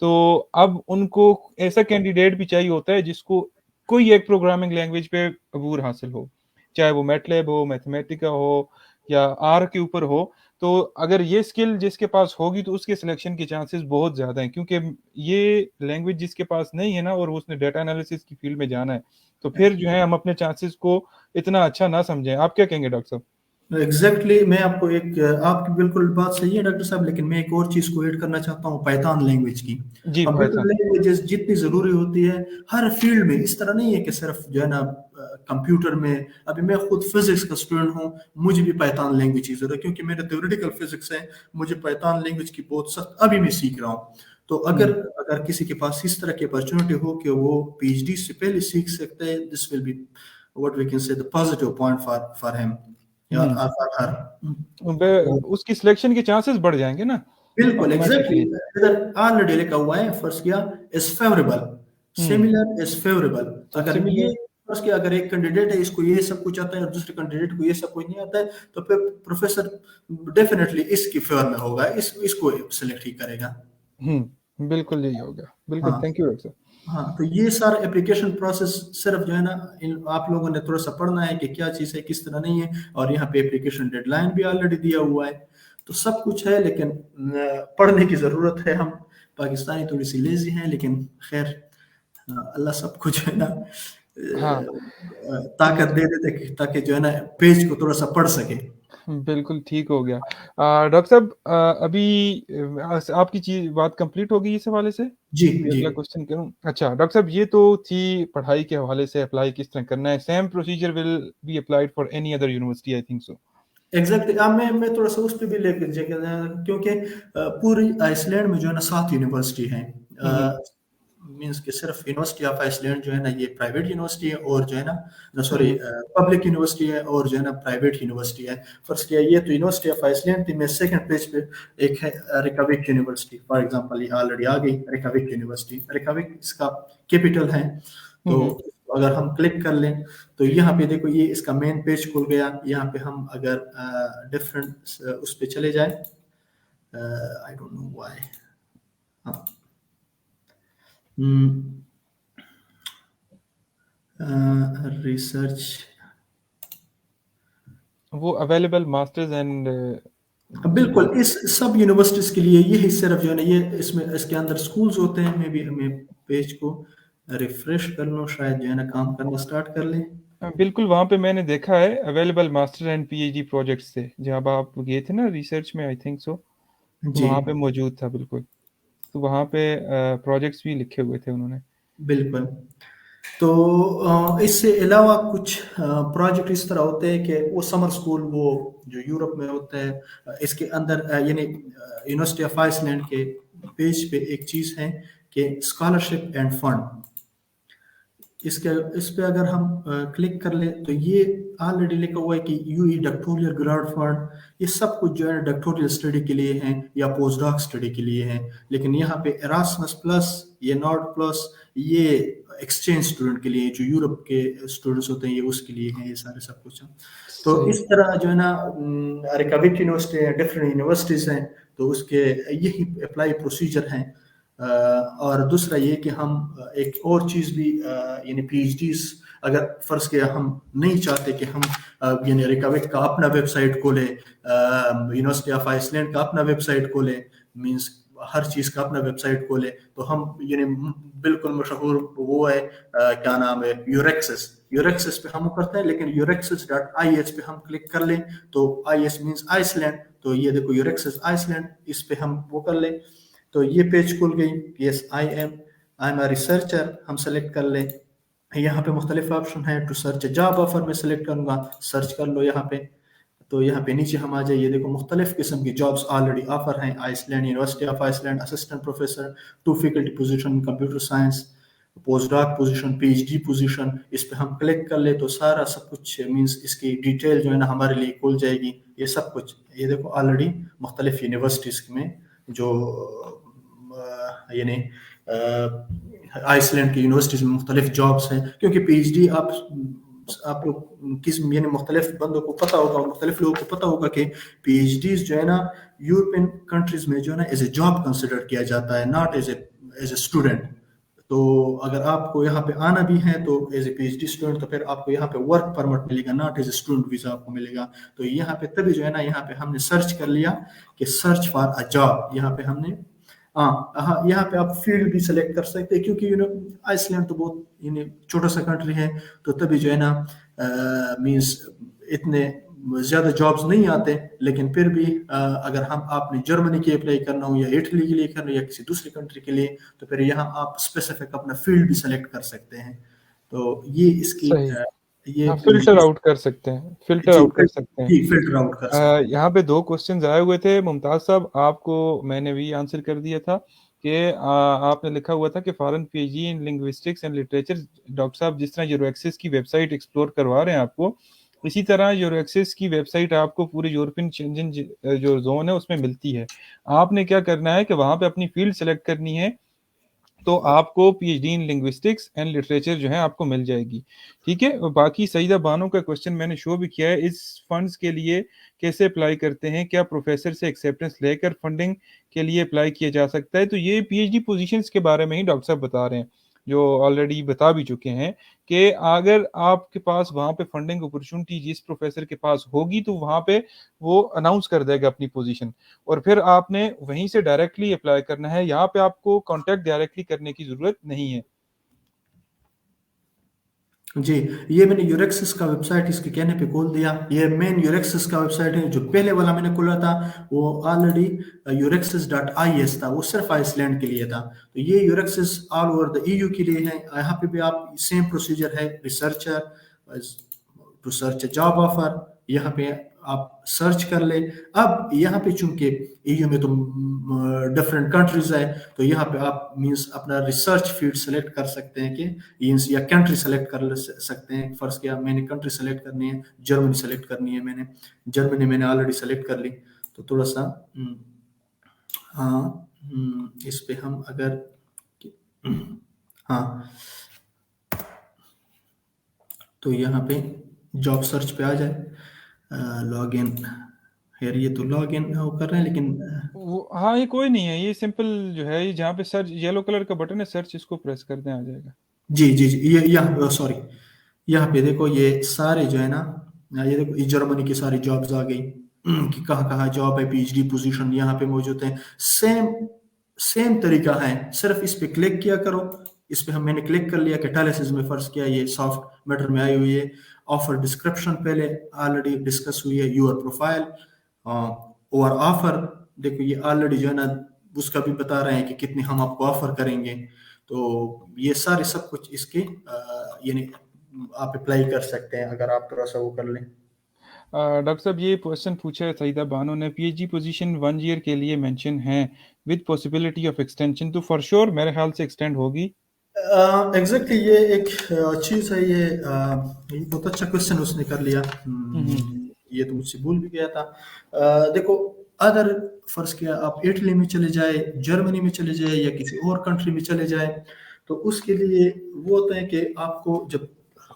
तो अब उनको ऐसा कैंडिडेट भी चाहिए होता है जिसको कोई एक प्रोग्रामिंग लैंग्वेज पे अबूर हासिल हो, चाहे वो मैटलैब हो, मैथमेटिका हो या आर के ऊपर हो। तो अगर ये स्किल जिसके पास होगी तो उसके सिलेक्शन के चांसेस बहुत ज़्यादा हैं, क्योंकि ये लैंग्वेज जिसके पास नहीं है ना और उसने डाटा एनालिसिस की फील्ड में जाना है, तो फिर जो है हम अपने चांसेस को इतना अच्छा ना समझें। आप क्या कहेंगे डॉक्टर साहब? एग्जैक्टली exactly, मैं आपको एक, आपकी बिल्कुल बात सही है डॉक्टर साहब, लेकिन मैं एक और चीज़ को ऐड करना चाहता हूँ, पाइथन लैंग्वेज की। जी कंप्यूटर पाइथन। लैंग्वेजेस जितनी ज़रूरी होती है हर फील्ड में, इस तरह नहीं है कि सिर्फ जो है ना कंप्यूटर में। अभी मैं खुद फिजिक्स का स्टूडेंट हूँ, मुझे भी पाइथन लैंग्वेज की ज़रूरत है, क्योंकि मेरे थ्योरेटिकल फिजिक्स है, मुझे पाइथन लैंग्वेज की बहुत सख्त अभी मैं सीख रहा हूँ। तो अगर हम्म अगर किसी के पास इस तरह की अपॉर्चुनिटी हो कि वो पीएचडी से पहले सीख सकते हैं, this will be what we can say the positive point for him या हम्म आसार। उसकी सिलेक्शन के चांसेस बढ़ जाएंगे ना बिल्कुल एग्जैक्टली, ऑटोमेटिकली। इधर ऑलरेडी लिखा हुआ है फर्स्ट किया is favourable, hmm similar is favourable. अगर ये सिमिलर। फर्स्ट किया, अगर एक कैंडिडेट है इसको ये सब कुछ आता है और दूसरे कैंडिडेट को ये सब कुछ नहीं आता है, तो फिर प्रोफेसर डेफिनेटली इसकी फेवर में होगा, इसको सिलेक्ट ही करेगा। बिल्कुल यही हो गया, बिल्कुल। हाँ थैंक यू डॉक्टर साहब। हाँ, तो ये सारा एप्लीकेशन प्रोसेस सिर्फ जो है ना, आप लोगों ने थोड़ा सा पढ़ना है कि क्या चीज़ है किस तरह नहीं है, और यहाँ पे एप्लीकेशन डेडलाइन भी ऑलरेडी दिया हुआ है। तो सब कुछ है, लेकिन पढ़ने की ज़रूरत है। हम पाकिस्तानी थोड़ी सी लेजी हैं, लेकिन खैर अल्लाह सब कुछ है ना हाँ ताकत दे देते ताकि जो है ना पेज को थोड़ा सा पढ़ सके। बिल्कुल ठीक हो गया। डॉक्टर साहब अभी आपकी चीज बात कंप्लीट हो गई इस हवाले से? जी कोई जी अगला क्वेश्चन करूं? अच्छा डॉक्टर साहब, ये तो थी पढ़ाई के हवाले से अप्लाई किस तरह करना है। Same procedure will be applied for any other university, I think so. Exactly मैं थोड़ा सा उस पर भी लेकर जाकर, क्योंकि पूरी आइसलैंड में जो है ना 7 यूनिवर्सिटी हैं। हम्म मींस कि सिर्फ यूनिवर्सिटी ऑफ आइसलैंड जो है ना ये प्राइवेट यूनिवर्सिटी है, और जो है ना सॉरी हम्म पब्लिक यूनिवर्सिटी है, और जो है ना प्राइवेट यूनिवर्सिटी है। फर्स्ट किया ये तो यूनिवर्सिटी ऑफ आइसलैंड थी। मैं सेकंड पेज पे एक है रिकविक यूनिवर्सिटी, फॉर एग्जांपल ये ऑलरेडी आ गई रिकविक यूनिवर्सिटी। रिकविक इसका कैपिटल है। तो हम्म अगर हम क्लिक कर लें तो यहाँ पे देखो ये इसका मेन पेज खुल गया। यहाँ पे हम अगर डिफरेंट उस पे चले जाए, आई डोंट नो व्हाई, हाँ रिसर्च, वो अवेलेबल मास्टर्स एंड बिल्कुल इस सब यूनिवर्सिटीज के लिए यही सिर्फ जो है ना ये इसमें इसके अंदर स्कूल्स होते हैं। मैं भी हमें पेज को रिफ्रेश कर लूँ, शायद जो है ना काम करना स्टार्ट कर लें। बिल्कुल वहां पे मैंने देखा है available master and PhD projects से, जब आप गए थे ना रिसर्च में, आई थिंक सो, तो जी वहां पे मौजूद था बिल्कुल। तो वहां पे प्रोजेक्ट्स भी लिखे हुए थे उन्होंने। बिल्कुल। तो इससे अलावा कुछ प्रोजेक्ट इस तरह होते हैं कि वो समर स्कूल, वो जो यूरोप में होते हैं, इसके अंदर यानी यूनिवर्सिटी ऑफ आइसलैंड के पेज पे एक चीज़ है कि स्कॉलरशिप एंड फंड। इसके इस पे अगर हम क्लिक कर लें तो ये ऑलरेडी लिखा हुआ है कि यूई डॉक्टोरियल ग्रांट फंड। ये सब कुछ जो है डॉक्टोरियल स्टडी के लिए हैं या पोस्ट डॉक स्टडी के लिए हैं। लेकिन यहाँ पे एरास्मस प्लस, ये नॉट प्लस, ये एक्सचेंज स्टूडेंट के लिए, जो यूरोप के स्टूडेंट्स होते हैं, ये उसके लिए हैं ये सारे सब कुछ। तो सही। इस तरह जो है ना रिकविट यूनिवर्सिटी है, डिफरेंट यूनिवर्सिटीज़ हैं, तो उसके यही अप्लाई प्रोसीजर हैं। और दूसरा ये कि हम एक और चीज़ भी यानी PhDs अगर फ़र्ज़ किया हम नहीं चाहते कि हम यानी रिकविट का अपना वेबसाइट खोले, यूनिवर्सिटी ऑफ आइसलैंड का अपना वेबसाइट खोले, मींस हर चीज़ का अपना वेबसाइट खोले, तो हम यानी बिल्कुल मशहूर वो है क्या नाम है, यूरेक्सिस पे हम करते हैं, लेकिन यूरेक्सिस.is पे हम क्लिक कर लें तो IS मींस आइसलैंड, तो ये देखो यूरेक्सिस आइसलैंड, इस पे हम वो कर लें तो ये पेज खुल गई। Yes I am a researcher, हम सेलेक्ट कर लें। यहाँ पे मुख्तलिफ ऑप्शन है, टू सर्च जॉब ऑफर में सेलेक्ट करूँगा, सर्च कर लो यहाँ पे। तो यहाँ पे नीचे हम आ जाइए, देखो मुख्तलिफ किस्म की जॉब्स ऑलरेडी ऑफर हैं। Iceland, university of Iceland assistant professor, 2 faculty position computer science, post doc position, PhD position, इस पे हम क्लिक कर ले तो सारा सब कुछ मींस इसकी डिटेल जो है ना हमारे लिए खुल जाएगी। ये सब कुछ ये देखो ऑलरेडी मुख्तलिफ यूनिवर्सिटीज़ में जो यानी आइसलैंड की यूनिवर्सिटीज़ में मुख्तलिफ जॉब्स हैं, क्योंकि PhD आप लोग किस यानी मुख्तलिफ बंदों को पता होगा, मुख्तलिफ लोगों को पता होगा कि PhDs जो है ना यूरोपियन कंट्रीज में जो है ना एज ए जॉब कंसिडर किया जाता है, नॉट एज ए स्टूडेंट। तो अगर आपको यहाँ पे आना भी है तो एज ए PhD स्टूडेंट, तो फिर आपको यहाँ पे वर्क परमिट मिलेगा, not as a student visa आपको मिलेगा। तो यहाँ पे तभी जो है ना यहाँ पे हमने सर्च कर लिया कि सर्च फॉर अ जॉब, यहाँ पे हमने हाँ यहाँ पे आप फील्ड भी सिलेक्ट कर सकते हैं, क्योंकि आइसलैंड तो बहुत यानी छोटा सा कंट्री है, तो तभी जो है ना मींस इतने ज़्यादा जॉब्स नहीं आते। लेकिन फिर भी अगर हम आपने जर्मनी के अप्लाई करना हो या इटली के लिए करना हो या किसी दूसरी कंट्री के लिए, तो फिर यहाँ आप स्पेसिफिक अपना फील्ड भी सेलेक्ट कर सकते हैं। तो ये इसकी सही। ये हाँ, फ़िल्टर आउट कर सकते हैं, फ़िल्टर जी आउट कर सकते हैं। फिल्टर आउट कर सकते हैं। यहाँ पे 2 क्वेश्चंस आए हुए थे मुमताज़ साहब, आपको मैंने भी आंसर कर दिया था कि आपने लिखा हुआ था कि foreign PhD in linguistics and literature. Doctor साहब जिस तरह यूरोएक्सिस की वेबसाइट एक्सप्लोर करवा रहे हैं आपको, इसी तरह यूरोएक्सिस की वेबसाइट आपको पूरे यूरोपियन शेंजन जो ज़ोन है उसमें मिलती है। आपने क्या करना है कि वहाँ पे अपनी फ़ील्ड सेलेक्ट करनी है, तो आपको PhD in linguistics and literature जो है आपको मिल जाएगी। ठीक है? और बाकी सईदा बानो का क्वेश्चन मैंने शो भी किया है, इस फंड्स के लिए कैसे अप्लाई करते हैं? क्या प्रोफ़ेसर से एक्सेप्टेंस लेकर फंडिंग के लिए अप्लाई किया जा सकता है? तो ये PhD पोज़ीशंस के बारे में ही डॉक्टर साहब बता रहे हैं, जो ऑलरेडी बता भी चुके हैं कि अगर आपके पास वहाँ पे फंडिंग अपॉर्च्युनिटी जिस प्रोफ़ेसर के पास होगी, तो वहाँ पे वो अनाउंस कर देगा अपनी पोज़ीशन, और फिर आपने वहीं से डायरेक्टली अप्लाई करना है। यहाँ पे आपको कॉन्टैक्ट डायरेक्टली करने की ज़रूरत नहीं है। जी, ये मैंने यूरेक्सिस का वेबसाइट इसके कहने पे खोल दिया। ये मेन यूरेक्सिस का वेबसाइट है, जो पहले वाला मैंने खोला था वो ऑलरेडी यूरेक्सिस.is था, वो सिर्फ आइसलैंड के लिए था। तो ये EURAXESS all over the EU के लिए है। यहाँ पे भी आप सेम प्रोसीजर है, researcher to search job offer, यहाँ पे आप सर्च कर ले। अब यहाँ पे चूंकि EU में तो डिफरेंट कंट्रीज है, तो यहाँ पे आप मींस अपना रिसर्च फील्ड सेलेक्ट कर सकते हैं कि या कंट्री सेलेक्ट कर सकते हैं। फर्ज किया मैंने कंट्री सेलेक्ट करनी है, जर्मनी सेलेक्ट करनी है, मैंने ऑलरेडी सेलेक्ट कर ली। तो थोड़ा सा हाँ इस पे हम अगर हाँ तो यहाँ पे जॉब सर्च पे आ जाए, लॉग इन। यार ये तो लॉग इन वो कर रहे हैं, लेकिन हाँ, ये कोई नहीं है, ये सिंपल जो है, ये जहाँ पे सर्च येलो कलर का बटन है, सर्च, इसको प्रेस कर दें, आ जाएगा। जी जी जी ये यहाँ सॉरी, यहाँ पे देखो ये सारे जो है ना, ये देखो ये जर्मनी की सारी जॉब्स आ गई कि कहाँ कहाँ जॉब है, PhD पोजीशन यहाँ पे मौजूद है। सेम सेम तरीका है, सिर्फ इस पे क्लिक किया करो। इस पे मैंने क्लिक कर लिया, कैटालिसिस में फर्ज किया, ये सॉफ्ट मैटर में आई हुई है। ऑफर डिस्क्रिप्शन पहले ऑलरेडी डिस्कस हुई है, यूर प्रोफाइल और ऑफर देखो ये ऑलरेडी जो है ना उसका भी बता रहे हैं कि कितनी हम आपको ऑफर करेंगे। तो ये सारे सब कुछ इसके यानी आप अप्लाई कर सकते हैं अगर आप थोड़ा सा वो कर लें। डॉक्टर साहब ये क्वेश्चन पूछा है सईदा बानो ने, PhD पोजीशन 1 ईयर के लिए मेंशन है विद पॉसिबिलिटी ऑफ एक्सटेंशन, तो फॉर श्योर मेरे ख्याल से एक्सटेंड होगी। एग्जैक्टली ये एक चीज़ है, ये बहुत अच्छा क्वेश्चन उसने कर लिया। ये तो मुझसे भूल भी गया था। देखो अगर फर्ज किया आप इटली में चले जाए, जर्मनी में चले जाए या किसी और कंट्री में चले जाए, تو اس کے لیے وہ ہوتا ہے کہ آپ کو جب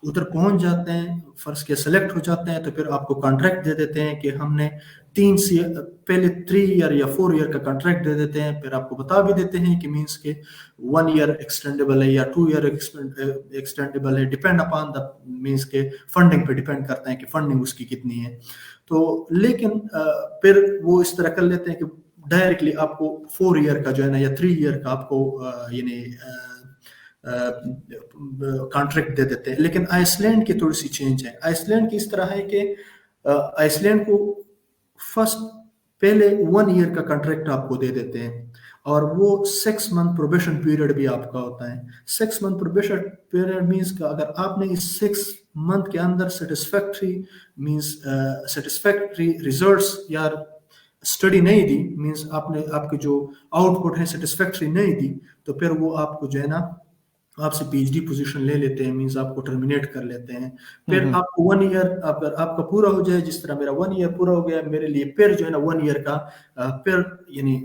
ادھر پہنچ جاتے ہیں، فرض کے سلیکٹ ہو جاتے ہیں، تو پھر آپ کو کانٹریکٹ دے دیتے ہیں کہ ہم نے پہلے 3 ایئر یا 4 ایئر کا کانٹریکٹ دے دیتے ہیں، پھر آپ کو بتا بھی دیتے ہیں کہ مینس کہ 1 ایئر ایکسٹینڈیبل ہے یا 2 ایئر ایکسٹینڈیبل ہے، ڈپینڈ اپان دا مینس کے فنڈنگ پہ ڈپینڈ کرتا ہے کہ فنڈنگ اس کی کتنی ہے. تو لیکن پھر وہ اس طرح کر لیتے ہیں کہ ڈائریکٹلی آپ کو 4 ایئر کا جو ہے نا یا 3 ایئر کا آپ کو یعنی کانٹریکٹ دے دیتے ہیں. لیکن آئس لینڈ کی تھوڑی سی چینج ہے. آئس لینڈ کی اس طرح ہے کہ آئس لینڈ کو فرسٹ پہلے 1 ایئر کا کانٹریکٹ آپ کو دے دیتے ہیں، اور وہ 6 منتھ پروبیشن پیریڈ بھی آپ کا ہوتا ہے. 6 منتھ پروبیشن پیریڈ مینس کہ اگر آپ نے اس 6 منتھ کے اندر سیٹسفیکٹری ریزلٹس یا اسٹڈی نہیں دی، مینس آپ کے جو آؤٹ پٹ ہے سیٹسفیکٹری نہیں دی، تو پھر وہ آپ کو جو ہے نا آپ سے پی ایچ ڈی پوزیشن لے لیتے ہیں، مینس آپ کو ٹرمینیٹ کر لیتے ہیں. پھر آپ کو 1 ایئر اگر آپ کا پورا ہو جائے، جس طرح میرا 1 ایئر پورا ہو گیا میرے لیے، پھر جو ہے نا 1 ایئر کا پھر یعنی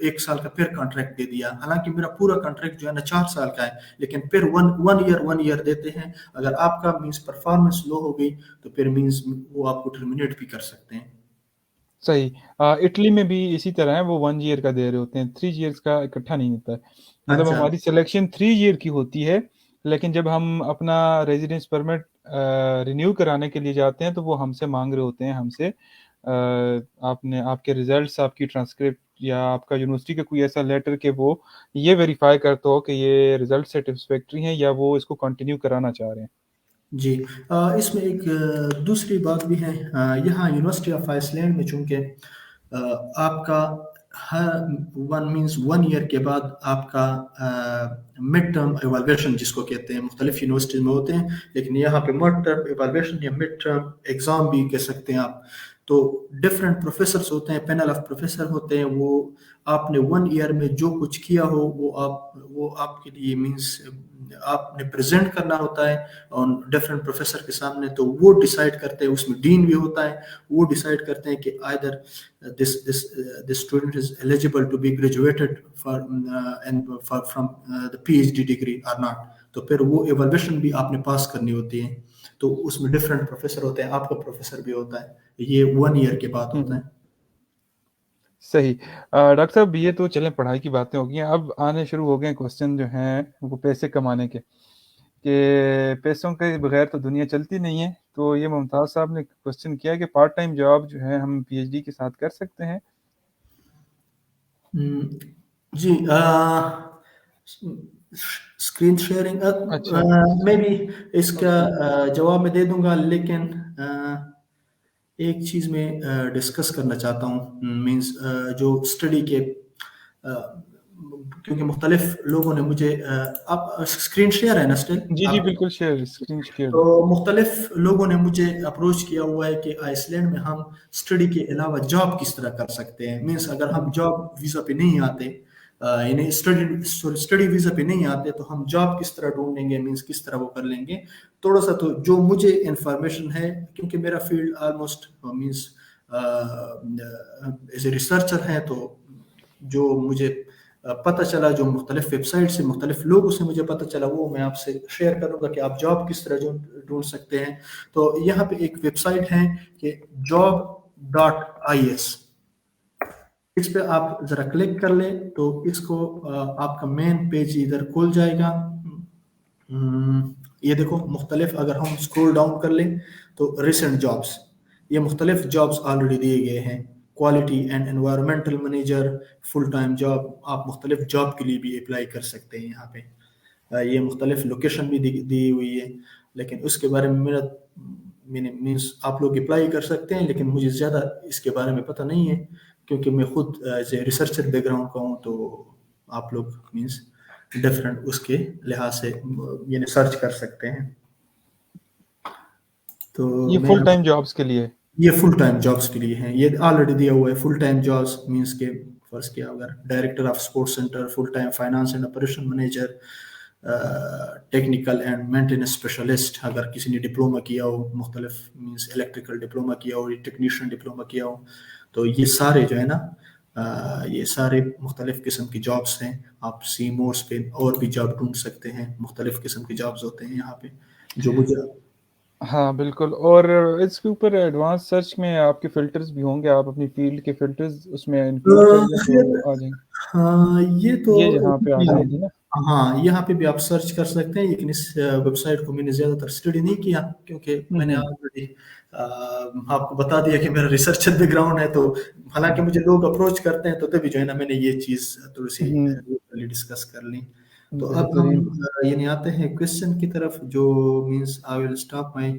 1 سال کا پھر کانٹریکٹ دے دیا. حالانکہ میرا پورا کانٹریکٹ جو ہے نا 4 سال کا ہے، لیکن پھر 1 ایئر دیتے ہیں. اگر آپ کا مینس پرفارمنس لو ہو گئی تو پھر مینس وہ آپ کو ٹرمینیٹ بھی کر سکتے ہیں. صحیح. اٹلی میں بھی اسی طرح ہے، وہ 1 ایئر کا دے رہے ہوتے ہیں، 3 ایئرس کا اکٹھا نہیں ہوتا ہے. مطلب اچھا ہماری سلیکشن 3 ایئر کی ہوتی ہے، لیکن جب ہم اپنا ریزیڈنس پرمٹ رینیو کرانے کے لیے جاتے ہیں تو وہ ہم سے مانگ رہے ہوتے ہیں، ہم سے آپ کے ریزلٹس، آپ کی ٹرانسکرپٹ یا آپ کا یونیورسٹی کا کوئی ایسا لیٹر کہ وہ یہ ویریفائی کرتا ہو کہ یہ ریزلٹ سیٹسفیکٹری ہیں یا وہ اس کو کنٹینیو کرانا چاہ رہے ہیں. جی. اس میں ایک دوسری بات بھی ہے. یہاں یونیورسٹی آف آئس لینڈ میں چونکہ آپ کا ہر 1 ایئر کے بعد آپ کا مڈ ٹرم ایوالویشن جس کو کہتے ہیں، مختلف یونیورسٹیز میں ہوتے ہیں، لیکن یہاں پہ مڈ ٹرم ایوالویشن یا مڈ ٹرم ایگزام بھی کہہ سکتے ہیں آپ. تو ڈفرینٹ پروفیسرس ہوتے ہیں، پینل آف پروفیسر ہوتے ہیں. وہ آپ نے 1 ایئر میں جو کچھ کیا ہو وہ آپ کے لیے مینس آپ نے پریزنٹ کرنا ہوتا ہے اور ڈفرینٹ پروفیسر کے سامنے. تو وہ ڈیسائیڈ کرتے ہیں، اس میں ڈین بھی ہوتا ہے، وہ ڈیسائیڈ کرتے ہیں کہ either this student is eligible to be graduated from the PhD degree or not. تو پھر وہ ایوالویشن بھی آپ نے پاس کرنی ہوتی ہے. تو اس میں ڈفرینٹ پروفیسر ہوتے ہیں، آپ کا پروفیسر بھی ہوتا ہے. یہ 1 ایئر کے بعد ہوتا ہے. صحیح. ڈاکٹر صاحب یہ تو چلیں پڑھائی کی باتیں ہو گئی ہیں، اب آنے شروع ہو گئے ہیں کوسچن جو ہیں وہ پیسے کمانے کے، کہ پیسوں کے بغیر تو دنیا چلتی نہیں ہے. تو یہ ممتاز صاحب نے کوسچن کیا کہ پارٹ ٹائم جاب جو ہے ہم پی ایچ ڈی کے ساتھ کر سکتے ہیں؟ جی. اسکرین شیئرنگ اچھا میں بھی اس کا جواب میں دے دوں گا، لیکن ایک چیز میں ڈسکس کرنا چاہتا ہوں. مینس جو اسٹڈی کے کیونکہ مختلف لوگوں نے مجھے آپ اسکرین شیئر ہے نا اسٹل جی آپ بالکل، شیئر اسکرین شیئر. تو مختلف لوگوں نے مجھے اپروچ کیا ہوا ہے کہ آئس لینڈ میں ہم اسٹڈی کے علاوہ جاب کس طرح کر سکتے ہیں. مینس اگر ہم جاب ویزا پہ نہیں آتے، یعنی اسٹڈی ویزا پہ نہیں آتے، تو ہم جاب کس طرح ڈھونڈیں گے، مینس کس طرح وہ کر لیں گے. تھوڑا سا تو جو مجھے انفارمیشن ہے، کیونکہ میرا field almost means as a researcher ہے، تو جو مجھے پتہ چلا، جو مختلف ویب سائٹ سے مختلف لوگوں سے مجھے پتہ چلا، وہ میں آپ سے شیئر کروں گا کہ آپ جاب کس طرح ڈھونڈ سکتے ہیں. تو یہاں پہ ایک ویب سائٹ ہے کہ job.is. اس پہ آپ ذرا کلک کر لیں تو اس کو آپ کا مین پیج ادھر کھول جائے گا. یہ دیکھو مختلف، اگر ہم اسکرول ڈاؤن کر لیں تو ریسنٹ جابس، یہ مختلف جابس آلریڈی دیے گئے ہیں. Quality and environmental manager, full time job, آپ مختلف جاب کے لیے بھی اپلائی کر سکتے ہیں. یہاں پہ یہ مختلف لوکیشن بھی دی ہوئی ہے، لیکن اس کے بارے میں مینس آپ لوگ اپلائی کر سکتے ہیں، لیکن مجھے زیادہ اس کے بارے میں پتہ نہیں ہے، کیونکہ میں خود as a researcher back ground کا ہوں. تو آپ لوگ مینس ڈفرینٹ اس کے لحاظ سے یعنی سرچ کر سکتے ہیں. تو یہ فل ٹائم جابس کے لیے؟ یہ فل ٹائم جابس کے لیے ہیں، یہ آلریڈی دیا ہوا ہے. فل ٹائم جابس مینس کے فرض کیا اگر director of sports center, full time finance and operation manager, technical and maintenance specialist, اگر کسی نے ڈپلوما کیا ہو، مختلف مینس الیکٹریکل ڈپلوما کیا ہو، ٹیکنیشین ڈپلوما کیا ہو، تو یہ سارے جو ہے نا یہ سارے مختلف قسم کی جابس ہیں. آپ سی مورس پہ اور بھی جاب ڈھونڈ سکتے ہیں. مختلف قسم کی جابس ہوتے ہیں یہاں پہ جو مجھے. ہاں بالکل. اور اس کے اوپر ایڈوانس سرچ میں آپ کے فلٹرز بھی ہوں گے، آپ اپنی فیلڈ کے فلٹرز اس میں انکلوڈ کر لیں تو آ جائیں گے. ہاں یہ تو یہ جہاں پہ آ جائیں گی نا. ہاں یہاں پہ بھی آپ سرچ کر سکتے ہیں، لیکن اس ویب سائٹ کو میں نے زیادہ تر اسٹڈی نہیں کیا کیونکہ میں نے آلریڈی آپ کو بتا دیا کہ میرا ریسرچر بیک گراؤنڈ ہے. تو حالانکہ مجھے لوگ اپروچ کرتے ہیں تو تبھی جو ہے نا میں نے یہ چیز تھوڑی سی ڈسکس کر لی. تو اب ہم بہترین. یعنی آتے ہیں کوشچن کی طرف جو means I will stop my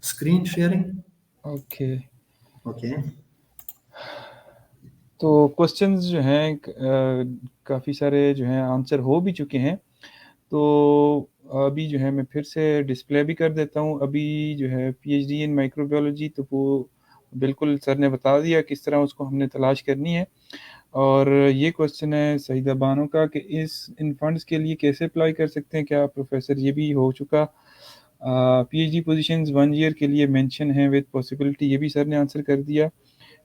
screen sharing. Okay. Okay. تو کوسچنز جو ہیں کافی سارے جو ہیں آنسر ہو بھی چکے ہیں، تو ابھی جو ہے میں پھر سے ڈسپلے بھی کر دیتا ہوں. ابھی جو ہے پی ایچ ڈی ان مائکرو بایولوجی، تو وہ بالکل سر نے بتا دیا کس طرح اس کو ہم نے تلاش کرنی ہے. اور یہ کوسچن ہے سعیدہ بانو کا کہ ان فنڈز کے لیے کیسے اپلائی کر سکتے ہیں. کیا پروفیسر یہ بھی ہو چکا؟ P H D positions 1 year کے لیے مینشن ہیں وتھ پاسبلٹی، یہ بھی سر نے آنسر کر دیا.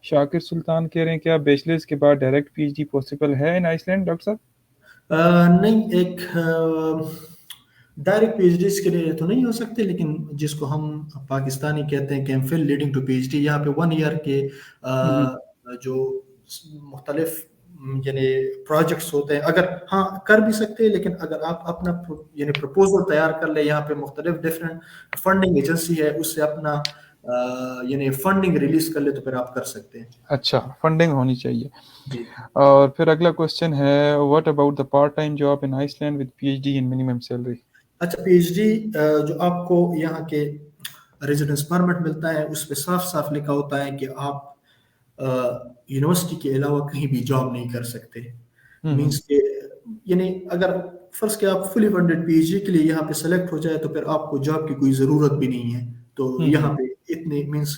شاکر سلطان کہہ رہے ہیں کیا بیچلرز کے بعد direct P H D possible ہے ان آئس لینڈ ڈاکٹر صاحب؟ نہیں، ایک ڈائریکٹ پی ایچ ڈیز کے لیے تو نہیں ہو سکتے، لیکن جس کو ہم پاکستانی کہتے ہیں کہ M Phil leading to P H D, یہاں پہ 1 ایئر کے جو مختلف یعنی پروجیکٹس ہوتے ہیں، اگر ہاں کر بھی سکتے ہیں، لیکن اگر آپ اپنا یعنی پرپوزل تیار کر لیں، یہاں پہ مختلف ڈفرینٹ فنڈنگ ایجنسی ہے، اس سے اپنا یعنی فنڈنگ ریلیز کر لے تو پھر آپ کر سکتے ہیں. اچھا، فنڈنگ ہونی چاہیے. جی. اور پھر اگلا کوسچن ہے what about the part time job in Iceland with P H D in minimum salary? اچھا، پی ایچ ڈی جو آپ کو یہاں کے ریزیڈنس پرمٹ ملتا ہے اس پہ صاف صاف لکھا ہوتا ہے کہ آپ یونیورسٹی کے علاوہ کہیں بھی جاب نہیں کر سکتے. مینس کہ یعنی اگر فرض کہ آپ fully funded P H D کے لیے یہاں پہ سلیکٹ ہو جائے تو پھر آپ کو جاب کی کوئی ضرورت بھی نہیں ہے. تو یہاں پہ اتنے مینس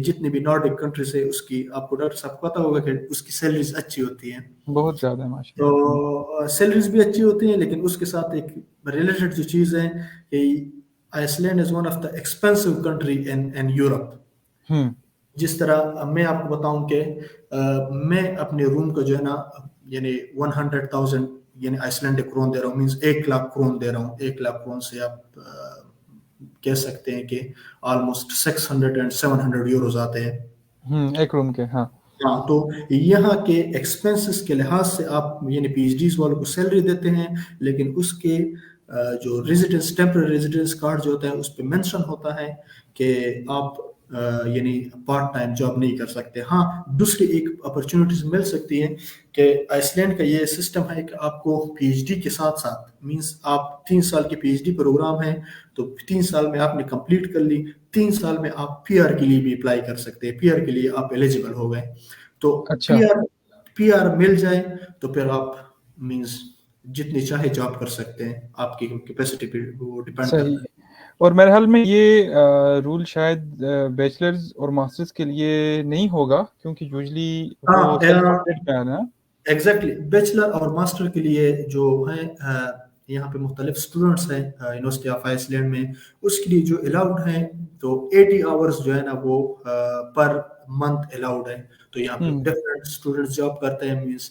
جتنے بھی نارڈک کنٹریز ہے اس کی آپ کو ڈاکٹر صاحب پتہ ہوگا کہ اس کی سیلریز اچھی ہوتی ہیں. بہت زیادہ ہے ماشاء اللہ. تو سیلریز بھی اچھی ہوتی ہیں، لیکن اس کے ساتھ ایک ریلیٹڈ جو چیز ہے کہ Iceland is one of the expensive country in Europe. جس طرح میں آپ کو بتاؤں کہ میں اپنے روم کا جو ہے نا یعنی 100,000 یعنی آئس لینڈ کرون دے رہا ہوں، مینس 1,00,000 کرون دے رہا ہوں. 1,00,000 کرون سے آپ کہہ سکتے ہیں کہ آلموسٹ 600 اینڈ 700 یوروز آتے ہیں ایک روم کے. ہاں. تو یہاں کے ایکسپینسز کے لحاظ سے آپ یعنی پی ایچ ڈیز والوں کو سیلری دیتے ہیں، لیکن اس کے جو ریزیڈنس ٹیمپرری ریزیڈنس کارڈ جو ہوتا ہے اس پہ مینشن ہوتا ہے کہ آپ یعنی پارٹ ٹائم جاب نہیں کر سکتے. ہاں دوسری ایک اپرچونیٹیز مل سکتی ہے کہ آئس لینڈ کا یہ سسٹم ہے کہ آپ کو پی ایچ ڈی کے ساتھ ساتھ مینس آپ 3 سال کے پی ایچ ڈی پروگرام ہے تو 3 سال میں آپ نے کمپلیٹ کر لی، 3 سال میں آپ پی آر کے لیے بھی اپلائی کر سکتے ہیں. پی آر کے لیے آپ ایلیجیبل ہو گئے تو اچھا. پی آر مل جائے تو پھر آپ مینس جتنی چاہے جاب کر سکتے ہیں. آپ کی کیپیسٹی پہ وہ ڈیپینڈ کرتا صحیح. ہے. اور میرے حال میں یہ رول شاید بیچلرز اور ماسٹرز کے لیے نہیں ہوگا کیونکہ یوزلی وہ سیلف فنڈیڈ پہ آنا. ایگزیکٹلی، بیچلر اور ماسٹر کے لیے جو ہے یہاں پہ مختلف اسٹوڈنٹس ہیں یونیورسٹی آف آئس لینڈ میں، اس کے لیے جو الاؤڈ ہیں تو 80 آورس جو ہے نا وہ پر منتھ الاؤڈ ہے. تو یہاں پہ ڈفرینٹ اسٹوڈنٹس جاب کرتے ہیں، مینس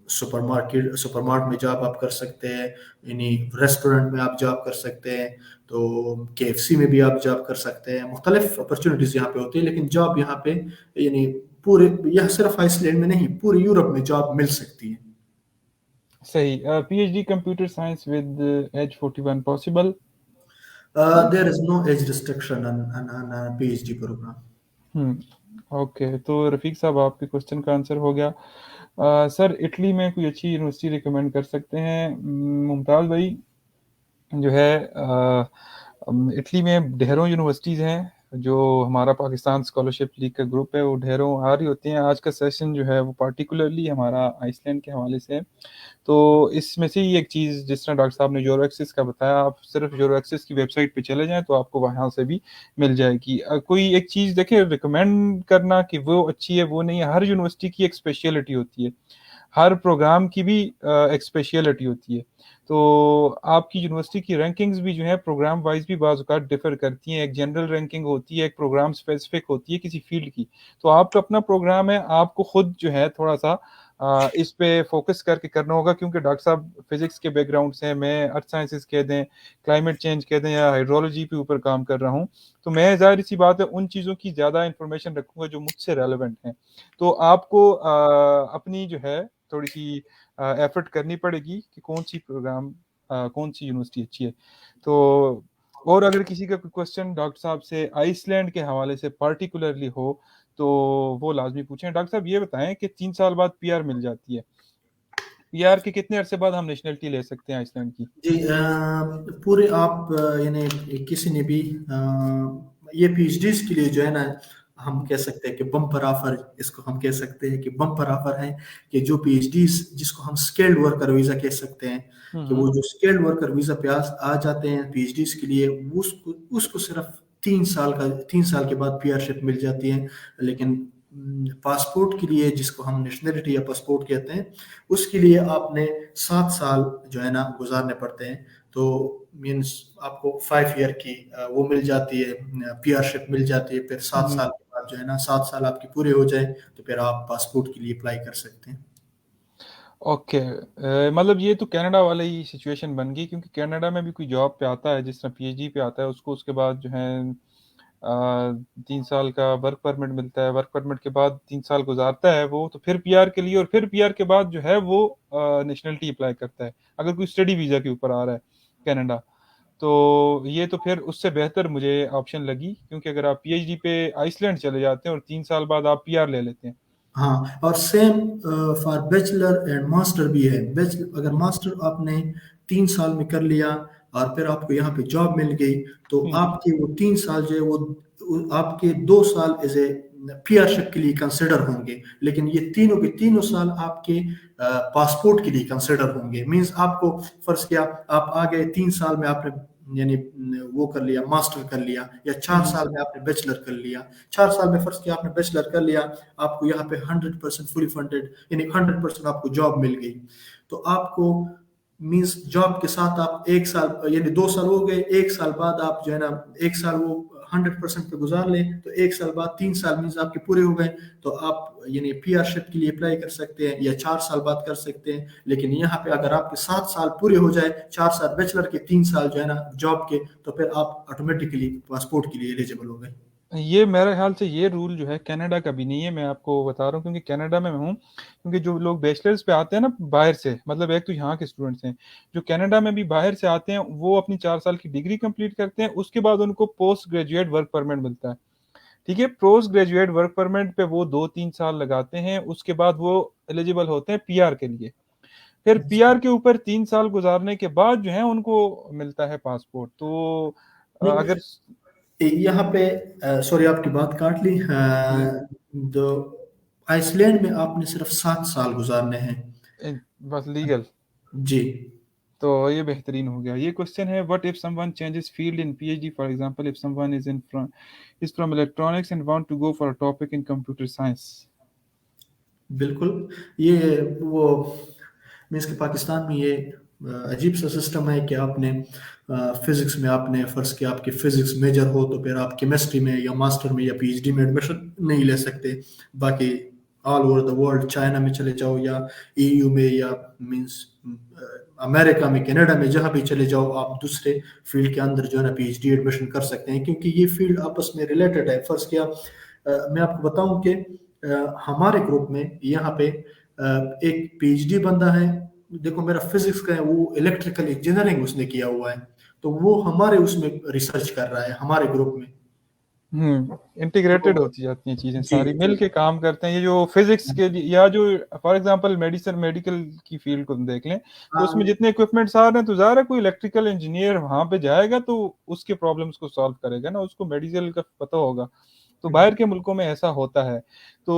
سپر مارٹ میں جاب آپ کر سکتے ہیں، یعنی ریسٹورینٹ میں آپ جاب کر سکتے ہیں، تو کے ایف سی میں بھی آپ جاب کر سکتے ہیں. مختلف اپرچونیٹیز یہاں پہ ہوتی ہیں، لیکن جاب یہاں پہ یعنی پورے یہ صرف آئس لینڈ میں نہیں پورے یورپ میں جاب مل سکتی ہے. صحیح. P H D computer science with age 41 possible? There is no age restriction on a PhD program. Okay. تو رفیق صاحب آپ کے کوشچن کا آنسر ہو گیا. سر اٹلی میں کوئی اچھی یونیورسٹی ریکمینڈ کر سکتے ہیں؟ ممتاز بھائی جو ہے اٹلی میں ڈھیروں یونیورسٹیز ہیں، جو ہمارا پاکستان اسکالرشپ لیگ کا گروپ ہے وہ ڈھیروں آ رہی ہوتی ہیں. آج کا سیشن جو ہے وہ پارٹیکولرلی ہمارا آئس لینڈ کے حوالے سے ہے. تو اس میں سے ہی ایک چیز جس طرح ڈاکٹر صاحب نے یورو ایکسس کا بتایا، آپ صرف یورو ایکسس کی ویب سائٹ پہ چلے جائیں تو آپ کو وہاں سے بھی مل جائے گی. کوئی ایک چیز دیکھیں ریکمینڈ کرنا کہ وہ اچھی ہے وہ نہیں ہے، ہر یونیورسٹی کی ایک اسپیشلٹی ہوتی ہے. ہر پروگرام کی بھی ایک اسپیشلٹی ہوتی ہے. تو آپ کی یونیورسٹی کی رینکنگز بھی جو ہے پروگرام وائز بھی بعض اوقات ڈفر کرتی ہیں. ایک جنرل رینکنگ ہوتی ہے, ایک پروگرام اسپیسیفک ہوتی ہے کسی فیلڈ کی. تو آپ کا اپنا پروگرام ہے, آپ کو خود جو ہے تھوڑا سا اس پہ فوکس کر کے کرنا ہوگا, کیونکہ ڈاکٹر صاحب فزکس کے بیک گراؤنڈ سے ہیں, میں ارتھ سائنسز کہہ دیں, کلائمیٹ چینج کہہ دیں, یا ہائیڈرولوجی پہ اوپر کام کر رہا ہوں. تو میں ظاہر سی بات ہے ان چیزوں کی زیادہ انفارمیشن رکھوں گا جو مجھ سے ریلیونٹ ہیں. تو آپ کو اپنی جو ہے تھوڑی سی ایفرٹ کرنی پڑے گی کہ کون سی پروگرام کون سی یونیورسٹی اچھی ہے. تو اور اگر کسی کا کوئی کوشچن ڈاکٹر صاحب سے آئس لینڈ کے حوالے سے پارٹیکولرلی ہو تو وہ لازمی پوچھیں. ڈاکٹر صاحب یہ بتائیں کہ 3 سال بعد پی آر مل جاتی ہے, پی آر کے کتنے عرصے بعد ہم نیشنلٹی لے سکتے ہیں آئس لینڈ کی؟ جی پورے آپ یعنی کسی نے بھی یہ پی ایچ ڈیز کے لیے جو ہے نا ہم کہہ سکتے ہیں کہ بمپر آفر، اس کو ہم کہہ سکتے ہیں کہ بمپر آفر ہے کہ جو پی ایچ ڈیز جس کو ہم اسکلڈ ورکر ویزا کہہ سکتے ہیں کہ وہ جو اسکلڈ ورکر ویزا پہ آ جاتے ہیں پی ایچ ڈیز کے لیے، اس کو صرف 3 سال کے بعد پی آر شپ مل جاتی ہے. لیکن پاسپورٹ کے لیے جس کو ہم نیشنلٹی یا پاسپورٹ کہتے ہیں اس کے لیے آپ نے 7 سال جو ہے نا گزارنے پڑتے ہیں. تو مینس آپ کو 5 ایئر کی وہ مل جاتی ہے، پی آر شپ مل جاتی ہے. پھر 7 سال کے بعد جو ہے نا 7 سال آپ کے پورے ہو جائیں تو پھر آپ پاسپورٹ کے لیے اپلائی کر سکتے ہیں. اوکے مطلب یہ تو کینیڈا والا ہی سچویشن بن گئی, کیونکہ کینیڈا میں بھی کوئی جاب پہ آتا ہے جس طرح پی ایچ ڈی پہ آتا ہے, اس کو اس کے بعد جو ہے 3 سال کا ورک پرمٹ ملتا ہے. ورک پرمٹ کے بعد 3 سال گزارتا ہے وہ, تو پھر پی آر کے لیے, اور پھر پی آر کے بعد جو ہے وہ نیشنلٹی اپلائی کرتا ہے اگر کوئی اسٹڈی ویزا کے اوپر آ رہا ہے کینیڈا. تو یہ تو پھر اس سے بہتر مجھے آپشن لگی, کیونکہ اگر آپ پی ایچ ڈی پہ آئس لینڈ چلے جاتے ہیں اور 3 سال بعد آپ پی آر لے لیتے ہیں. ہاں اور same for bachelor and master بھی ہے. اگر ماسٹر آپ نے 3 سال میں کر لیا اور پھر آپ کو یہاں پہ جاب مل گئی تو آپ کے وہ 3 سال جو ہے وہ آپ کے 2 سال ایز اے پی آر شپ کے لیے کنسیڈر ہوں گے. لیکن یہ تینوں کے تینوں سال آپ کے پاسپورٹ کے لیے کنسیڈر ہوں گے. مینس آپ کو فرض کیا آپ آ گئے 3 سال میں آپ نے یعنی وہ کر لیا ماسٹر کر لیا, یا 4 سال میں آپ نے بیچلر کر لیا. 4 سال میں فرض کیا آپ نے بیچلر کر لیا, آپ کو یہاں پہ 100% فلی فنڈڈ یعنی 100% آپ کو جاب مل گئی. تو آپ کو مینس جاب کے ساتھ آپ 1 سال یعنی 2 سال ہو گئے, 1 سال بعد آپ جو ہے نا 1 سال وہ 100% پہ گزار لیں تو 1 سال بعد 3 سال مینس آپ کے پورے ہو گئے تو آپ یعنی پی آر شپ کے لیے اپلائی کر سکتے ہیں, یا 4 سال بعد کر سکتے ہیں. لیکن یہاں پہ اگر آپ کے 7 سال پورے ہو جائے, 4 سال بیچلر کے 3 سال جو ہے نا جاب کے, تو پھر آپ آٹومیٹکلی پاسپورٹ کے لیے ایلیجیبل ہو گئے. یہ میرے خیال سے یہ رول جو ہے کینیڈا کا بھی نہیں ہے, میں آپ کو بتا رہا ہوں کیونکہ کینیڈا میں ہوں. کیونکہ جو لوگ بیچلرز پہ آتے ہیں نا باہر سے, مطلب ایک تو یہاں کے اسٹوڈنٹس ہیں جو کینیڈا میں بھی باہر سے آتے ہیں, وہ اپنی 4 سال کی ڈگری کمپلیٹ کرتے ہیں, اس کے بعد ان کو پوسٹ گریجویٹ ورک پرمٹ ملتا ہے. ٹھیک ہے, پوسٹ گریجویٹ ورک پرمٹ پہ وہ 2-3 سال لگاتے ہیں, اس کے بعد وہ ایلیجیبل ہوتے ہیں پی آر کے لیے. پھر پی آر کے اوپر 3 سال گزارنے کے بعد جو ہے ان کو ملتا ہے پاسپورٹ. تو اگر یہاں پہ سوری آپ کی بات کاٹ لی, تو آئس لینڈ میں آپ نے صرف 7 سال گزارنے ہیں بس لیگل, جی. تو یہ بہترین ہو گیا. یہ کوشچن ہے what if someone changes field in PhD, for example if someone is from electronics and want to go for a topic in computer science. بالکل, یہ وہ مینس کہ پاکستان میں یہ عجیب سا سسٹم ہے کہ آپ نے فزکس میں آپ نے فرض کیا آپ کے فزکس میجر ہو تو پھر آپ کیمسٹری میں یا ماسٹر میں یا پی ایچ ڈی میں ایڈمیشن نہیں لے سکتے. باقی all over the world, China میں چلے جاؤ یا ای یو میں یا مینس امریکہ میں, کینیڈا میں, جہاں بھی چلے جاؤ آپ دوسرے فیلڈ کے اندر جو ہے نا پی ایچ ڈی ایڈمیشن کر سکتے ہیں, کیونکہ یہ فیلڈ آپس میں ریلیٹڈ ہے. فرض کیا میں آپ کو بتاؤں کہ ہمارے گروپ میں یہاں پہ ایک پی ایچ ڈی بندہ ہے, دیکھو میرا فزکس کا ہے, وہ الیکٹریکل انجینئرنگ اس نے کیا ہوا ہے, تو وہ ہمارے اس میں ریسرچ کر رہا ہے ہمارے گروپ میں. انٹیگریٹڈ ہوتی جاتی ہیں چیزیں, جی ساری مل کے کام کرتے ہیں. یہ جو فزکس کے یا جو فار ایگزامپل میڈیکل کی فیلڈ کو دیکھ لیں تو اس میں جتنے اکوپمنٹس آ رہے ہیں تو ظاہر ہے کوئی الیکٹریکل انجینئر وہاں پہ جائے گا تو اس کے پرابلمس کو سالو کرے گا نا, اس کو میڈیکل کا پتہ ہوگا. تو باہر کے ملکوں میں ایسا ہوتا ہے. تو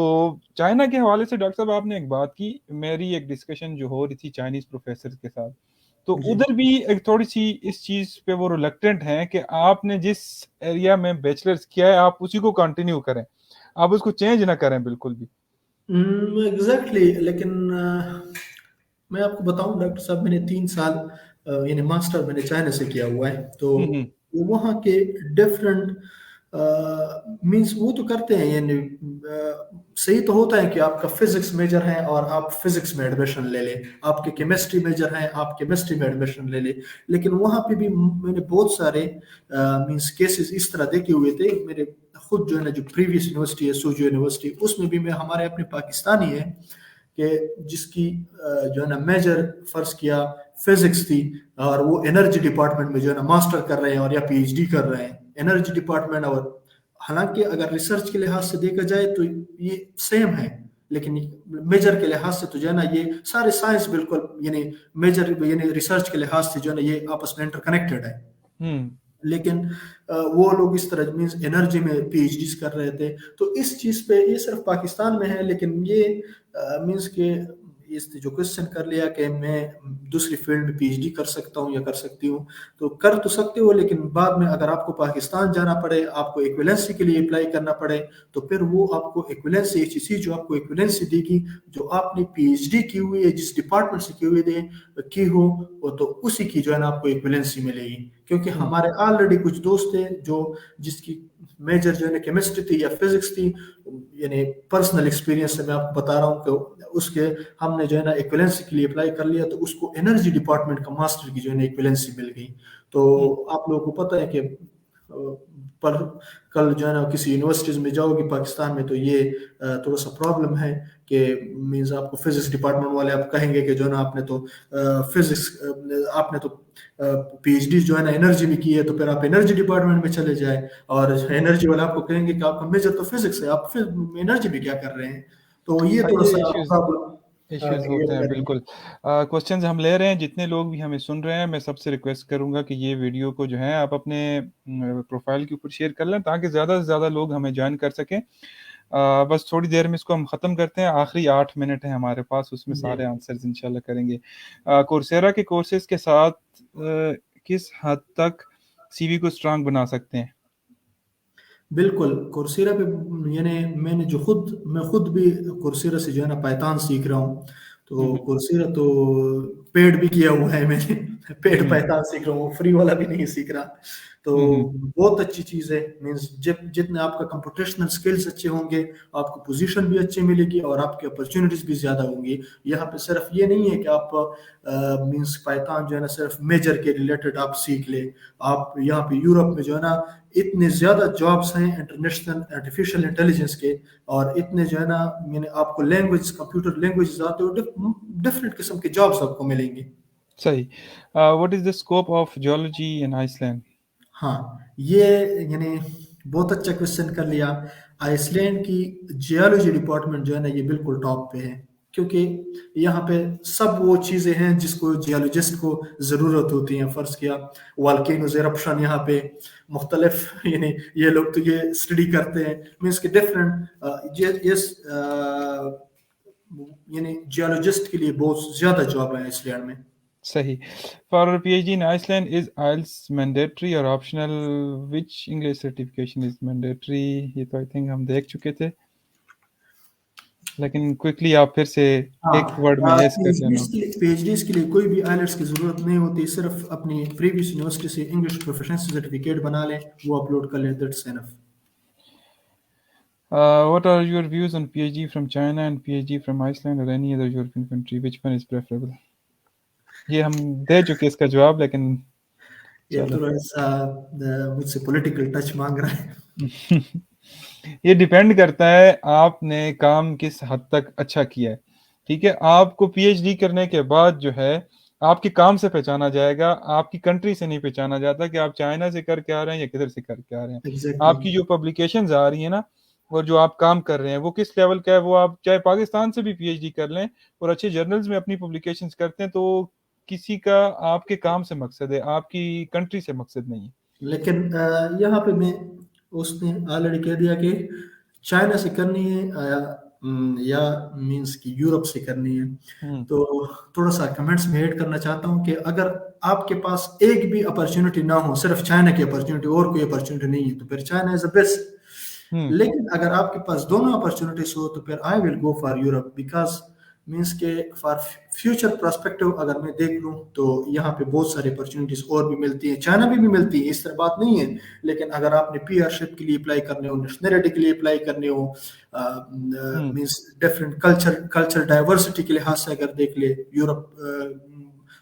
چائنا کے حوالے سے ڈاکٹر صاحب آپ نے ایک بات کی, میری ایک ڈسکشن جو ہو رہی تھی چائنیز پروفیسر کے ساتھ, تو جی ادھر بھی ایک تھوڑی سی اس چیز پہ وہ ریلیکٹنٹ ہیں کہ آپ نے جس ایریا میں بیچلرز کیا ہے آپ اسی کو کنٹینیو کریں, آپ اس کو چینج نہ کریں بالکل بھی. ایگزیکٹلی. لیکن میں آپ کو بتاؤں ڈاکٹر صاحب، میں نے 3 سال یعنی ماسٹر میں نے چائنا سے کیا ہوا ہے، تو ہوں وہاں کے ڈفرینٹ مینس وہ تو کرتے ہیں یعنی صحیح تو ہوتا ہے کہ آپ کا فزکس میجر ہے اور آپ فزکس میں ایڈمیشن لے لیں، آپ کے کیمسٹری میجر ہیں آپ کیمسٹری میں ایڈمیشن لے لیں، لیکن وہاں پہ بھی میں نے بہت سارے مینس کیسز اس طرح دیکھے ہوئے تھے میرے خود جو ہے نا، جو پریویس یونیورسٹی ہے سوجو یونیورسٹی، اس میں بھی میں ہمارے اپنے پاکستانی ہیں کہ جس کی جو ہے نا میجر فرض کیا فزکس تھی، اور وہ انرجی ڈپارٹمنٹ میں جو ہے نا ماسٹر کر رہے ہیں اور یا پی ایچ ڈی کر رہے ہیں انرجی ڈپارٹمنٹ، اور حالانکہ اگر ریسرچ کے لحاظ سے دیکھا جائے تو یہ سیم ہے، لیکن میجر کے لحاظ سے تو جو ہے نا یہ سارے سائنس بالکل یعنی میجر یعنی ریسرچ کے لحاظ سے جو ہے نا یہ آپس میں انٹر کنیکٹڈ ہے، ہوں لیکن وہ لوگ اس طرح مینس انرجی میں پی ایچ ڈیز کر رہے تھے، تو اس چیز پہ یہ صرف پاکستان میں ہے، لیکن یہ مینس کہ اس نے جو کوشچن کر لیا کہ میں دوسری فیلڈ میں پی ایچ ڈی کر سکتا ہوں یا کر سکتی ہوں، تو کر تو سکتے ہو، لیکن بعد میں اگر آپ کو پاکستان جانا پڑے، آپ کو ایکویلنسی کے لیے اپلائی کرنا پڑے، تو پھر وہ آپ کو ایکویلنسی ایک چیز جو آپ کو ایکویلنسی دے گی جو آپ نے پی ایچ ڈی کی ہوئی ہے جس ڈپارٹمنٹ سے کی ہوئی کی ہو، وہ تو اسی کی جو ہے نا آپ کو ایکویلنسی ملے گی، کیونکہ ہوں ہمارے آلریڈی کچھ دوست تھے جو جس کی میجر جو ہے نا کیمسٹری تھی یا فزکس تھی، یعنی پرسنل ایکسپیرینس سے میں آپ کو بتا رہا ہوں کہ اس کے ہم نے جو ہے نا ایکویلنسی کے لیے اپلائی کر لیا، تو اس کو انرجی ڈپارٹمنٹ کا ماسٹر کی جو ہے نا ایکویلنسی مل گئی، تو ہوں آپ لوگوں کو پتہ ہے کہ پر کل جو ہے نا کسی یونیورسٹیز میں جاؤ گی پاکستان میں، تو یہ تھوڑا سا پرابلم ہے کہ مینز آپ کو فزکس ڈپارٹمنٹ والے آپ کہیں گے کہ جو ہے نا آپ نے تو فزکس آپ نے تو پی ایچ ڈی جو ہے نا انرجی میں کی ہے، تو پھر آپ انرجی ڈپارٹمنٹ میں چلے جائیں، اور انرجی والے آپ کو کہیں گے کہ آپ کا میجر تو فزکس ہے، آپ انرجی میں کیا کر رہے ہیں، تو یہ ہاں، تھوڑا یہ سا ایشوز پرابلم ایشوز ہوتے کریٹ ہیں کر رہی بالکل. کوشچنز ہم لے رہے ہیں، جتنے لوگ بھی ہمیں سن رہے ہیں میں سب سے ریکویسٹ کروں گا کہ یہ ویڈیو کو جو ہے آپ اپنے پروفائل کے اوپر شیئر کر لیں تاکہ زیادہ سے زیادہ لوگ ہمیں جوائن کر سکیں. بس تھوڑی دیر میں اس کو ہم ختم کرتے ہیں، آخری 8 منٹ ہیں ہمارے پاس، اس میں جی سارے آنسرز انشاءاللہ کریں گے. کورسیرا کے کورسز کے ساتھ کس حد تک سی وی کو اسٹرانگ بنا سکتے ہیں؟ بالکل کورسیرا پہ یعنی میں خود بھی کورسیرا سے جو ہے نا پائتان سیکھ رہا ہوں، تو کورسیرا تو پیڈ بھی کیا ہوا ہے میں نے پیڈ ہوں پائتان سیکھ رہا ہوں، فری والا بھی نہیں سیکھ رہا، تو ہوں بہت اچھی چیز ہے، مینس جتنے آپ کا کمپٹیشنل سکلز اچھے ہوں گے آپ کو پوزیشن بھی اچھی ملے گی اور آپ کی اپرچونیٹیز بھی زیادہ ہوں گی. یہاں پہ صرف یہ نہیں ہے کہ آپ مینس پائتان جو ہے نا صرف میجر کے ریلیٹڈ آپ سیکھ لیں، آپ یہاں پہ یورپ میں جو ہے نا اتنے زیادہ جابس ہیں انٹرنیشنل آرٹیفیشیل انٹیلیجنس کے، اور اتنے جو ہے نا یعنی آپ کو لینگویج کمپیوٹر لینگویجز آتے ہو، ڈفرینٹ قسم کے جابس آپ کو ملیں گے. صحیح. What is the scope of geology in Iceland? ہاں یہ یعنی بہت اچھا کوشچن کر لیا. آئس لینڈ کی جیولوجی ڈپارٹمنٹ جو ہے نا یہ بالکل ٹاپ پہ ہے، کیونکہ یہاں پہ سب وہ چیزیں ہیں جس کو جیولوجسٹ کو ضرورت ہوتی ہیں. فرض کیا والکینوز ایرپشن یہاں پہ مختلف یعنی یہ لوگ تو یہ اسٹڈی کرتے ہیں، مینس کہ ڈفرینٹ یعنی جیولوجسٹ کے لیے بہت زیادہ جاب ہے آئس لینڈ میں. صحیح. For P H D in Iceland is IELTS mandatory اور optional? Which English certification is mandatory? یہ تو آئی تھنک ہم دیکھ چکے تھے، لیکن کوئکلی آپ پھر سے ایک ورڈ میں ایس کر لینا. پی ایچ ڈیز کے لیے کوئی بھی آئلٹس کی ضرورت نہیں ہوتی، صرف اپنی پریویس یونیورسٹی سے انگلش پروفیشنسی سرٹیفکیٹ بنا لیں، وہ اپلوڈ کر لیں، that's enough. What are your views on PhD from China and PhD from Iceland or any other European country? Which one is preferable? یہ ہم دے چکے اس کا جواب، لیکن یہ چلو. تھوڑا سا مجھ سے پولیٹیکل ٹچ مانگ رہا ہے. یہ ڈیپینڈ کرتا ہے آپ نے کام کس حد تک اچھا کیا ہے. ٹھیک ہے، آپ کو پی ایچ ڈی کرنے کے بعد جو ہے آپ کے کام سے پہچانا جائے گا، آپ کی کنٹری سے نہیں پہچانا جاتا کہ آپ چائنا سے کر کے آ رہے ہیں یا کدھر سے کر کے آ رہے ہیں. ایگزیکٹلی. آپ کی جو پبلیکیشنز آ رہی ہیں نا اور جو آپ کام کر رہے ہیں وہ کس لیول کا ہے، وہ آپ چاہے پاکستان سے بھی پی ایچ ڈی کر لیں اور اچھے جرنلز میں اپنی پبلیکیشنز کرتے ہیں، تو کسی کا آپ کے کام سے مقصد ہے، آپ کی کنٹری سے مقصد نہیں ہے. لیکن یہاں پہ میں اس نے آلریڈی کہہ دیا کہ چائنا سے کرنی ہے یا مینس کہ یورپ سے کرنی ہے، تو تھوڑا سا کمنٹس میں ایڈ کرنا چاہتا ہوں کہ اگر آپ کے پاس ایک بھی اپرچونٹی نہ ہو، صرف چائنا کی اپرچونٹی اور کوئی اپرچونٹی نہیں ہے، تو پھر چائنا از دا بیسٹ. لیکن اگر آپ کے پاس دونوں اپرچونٹیز ہو تو پھر I will go for Europe, because means के फॉर फ्यूचर पर्सपेक्टिव अगर मैं देख लूँ तो यहाँ पे बहुत सारी अपॉर्चुनिटीज और भी मिलती हैं, चाइना में भी मिलती है, इस तरह बात नहीं है। लेकिन अगर आपने पीआरशिप के लिए अप्लाई करने हो, नेशनलिटी के लिए अप्लाई करने हो, मीन्स डिफरेंट कल्चर डाइवर्सिटी के लिहाज से अगर देख ले यूरोप,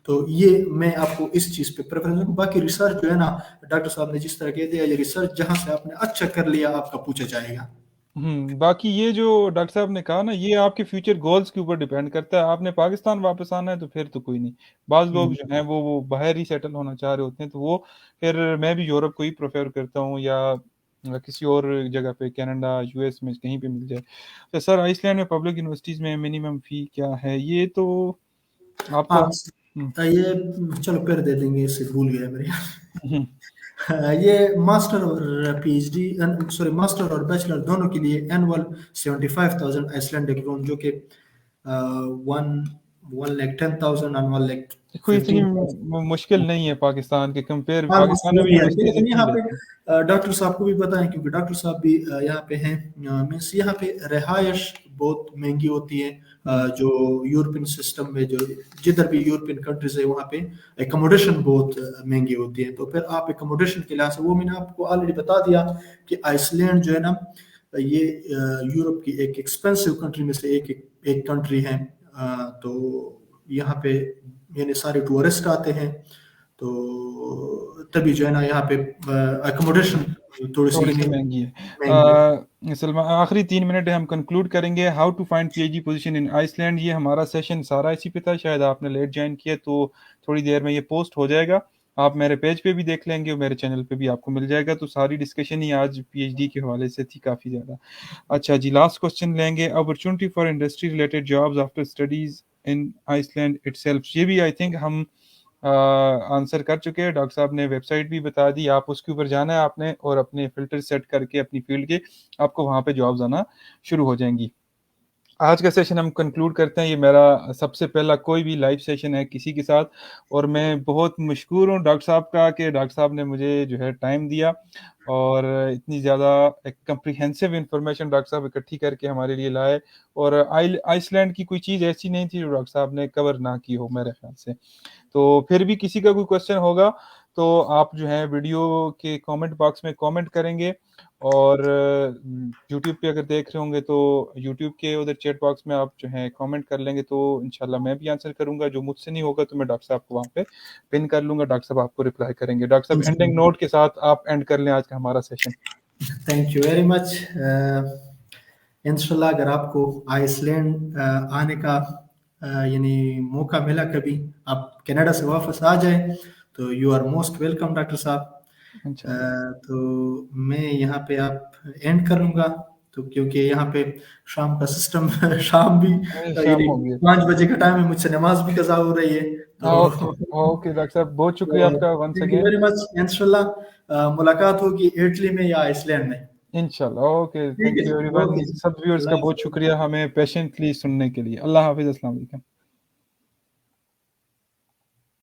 तो ये मैं आपको इस चीज़ पे प्रेफरेंस दूँ। बाकी रिसर्च जो है ना, डॉक्टर साहब ने जिस तरह कह दिया, ये रिसर्च जहाँ से आपने अच्छा कर लिया आपका पूछा जाएगा। बाकी ये जो डॉक्टर साहब ने कहा ना, ये आपके फ्यूचर गोल्स के ऊपर डिपेंड करता है। आपने पाकिस्तान वापस आना है तो फिर तो कोई नहीं। बाज़ लोग जो हैं वो बाहर ही सेटल होना चाह रहे होते हैं, तो वो फिर मैं भी यूरोप को ही प्रेफर करता हूँ, या किसी और जगह पे, कनाडा, यूएस में कहीं पे मिल जाए। तो सर, आइसलैंड में पब्लिक यूनिवर्सिटीज़ में मिनिमम फ़ी क्या है, ये तो आपको ये चलो पैर दे देंगे, इससे भूल गया मेरे। हम्म, ये मास्टर और पीएचडी, सॉरी मास्टर और बैचलर दोनों के लिए एनुअल 75,000 आइसलैंडिक लोन, जो कि 1,10,000 और कोई इतनी 1,15,000। मुश्किल नहीं है पाकिस्तान के कंपेयर। हाँ पाकिस्तान मुश्किल में भी नहीं है, यूनिवर्सिटीज़ लेकिन इतनी यहाँ पे लेते हैं। डॉक्टर साहब को भी पता है, क्योंकि डॉक्टर साहब भी यहाँ पे हैं। मीन्स यहाँ पे रिहायश बहुत महंगी होती है। जो यूरोपियन सिस्टम में, जो जिधर भी यूरोपियन कंट्रीज है, वहाँ पे एकोमोडेशन बहुत महंगी होती है। तो फिर आप एकोमोडेशन के लिहाज से, वो मैंने आपको ऑलरेडी बता दिया कि आइसलैंड जो है ना, ये यूरोप की एक एक्सपेंसिव कंट्री में से एक कंट्री है। तो यहाँ पे यानी सारे टूरिस्ट आते हैं, तो तभी जो है ना यहाँ पे अकोमोडेशन थोड़ी थोड़ी सी सी महंगी महंगी है। है। सलमान, आखिरी 3 मिनट है, हम कंक्लूड करेंगे। How to find PhD position in Iceland, ये हमारा सेशन सारा इसी पे था। शायद आपने लेट ज्वाइन किया, तो थोड़ी देर में ये पोस्ट हो जाएगा। आप मेरे पेज पे भी देख लेंगे और मेरे चैनल पे भी आपको मिल जाएगा। तो सारी डिस्कशन ही आज पीएचडी के हवाले से थी, काफ़ी ज़्यादा। अच्छा जी, लास्ट क्वेश्चन लेंगे। Opportunity for industry related jobs after studies in Iceland itself, ये भी आई थिंक हम आंसर कर चुके हैं। डॉक्टर साहब ने वेबसाइट भी बता दी, आप उसके ऊपर जाना है आपने, और अपने फिल्टर सेट करके अपनी फील्ड के, आपको वहाँ पे जॉब्स आना शुरू हो जाएंगी। आज का सेशन हम कंक्लूड करते हैं। ये मेरा सबसे पहला कोई भी लाइव सेशन है किसी के साथ, और मैं बहुत मशकूर हूँ डॉक्टर साहब का कि डॉक्टर साहब ने मुझे जो है टाइम दिया, और इतनी ज़्यादा एक कम्प्रिहेंसिव इंफॉर्मेशन डॉक्टर साहब इकट्ठी करके हमारे लिए लाए। और आइसलैंड की कोई चीज़ ऐसी नहीं थी जो डॉक्टर साहब ने कवर ना की हो मेरे ख्याल से। तो फिर भी किसी का कोई क्वेश्चन होगा तो आप जो है वीडियो के कमेंट बॉक्स में कमेंट करेंगे, और यूट्यूब पे अगर देख रहे होंगे तो यूट्यूब के उधर चैट बॉक्स में आप जो है कमेंट कर लेंगे, तो इंशाल्लाह मैं भी आंसर करूंगा। जो मुझसे नहीं होगा तो मैं डॉक्टर साहब को वहाँ पे पिन कर लूंगा, डॉक्टर साहब आपको रिप्लाई करेंगे। डॉक्टर साहब, एंडिंग नोट के साथ आप एंड कर लें आज का हमारा session. Thank you very much. इंशाल्लाह अगर आपको आइसलैंड आने का यानी मौका मिला, कभी आप कनाडा से वापस आ जाए, तो you are most welcome doctor साहब। तो मैं यहाँ पे आप एंड कर लूँगा, तो क्योंकि यहाँ पे शाम का सिस्टम शाम भी शाम यानी हो गई। 5 बजे का टाइम है, मुझसे नमाज भी कज़ा हो रही है। ओके तो ओके डॉक्टर साहब, बहुत शुक्रिया आपका once thank you again. Very much. इंशाल्लाह मुलाकात होगी इटली में या आइसलैंड में। इंशाल्लाह। ओके, ठीक थैंक है, यू एवरीवन। ओके, सब व्यूअर्स का अल्लाह बहुत शुक्रिया हमें पेशेंटली सुनने के लिए। अल्लाह हाफिज़, अस्सलाम वालेकुम।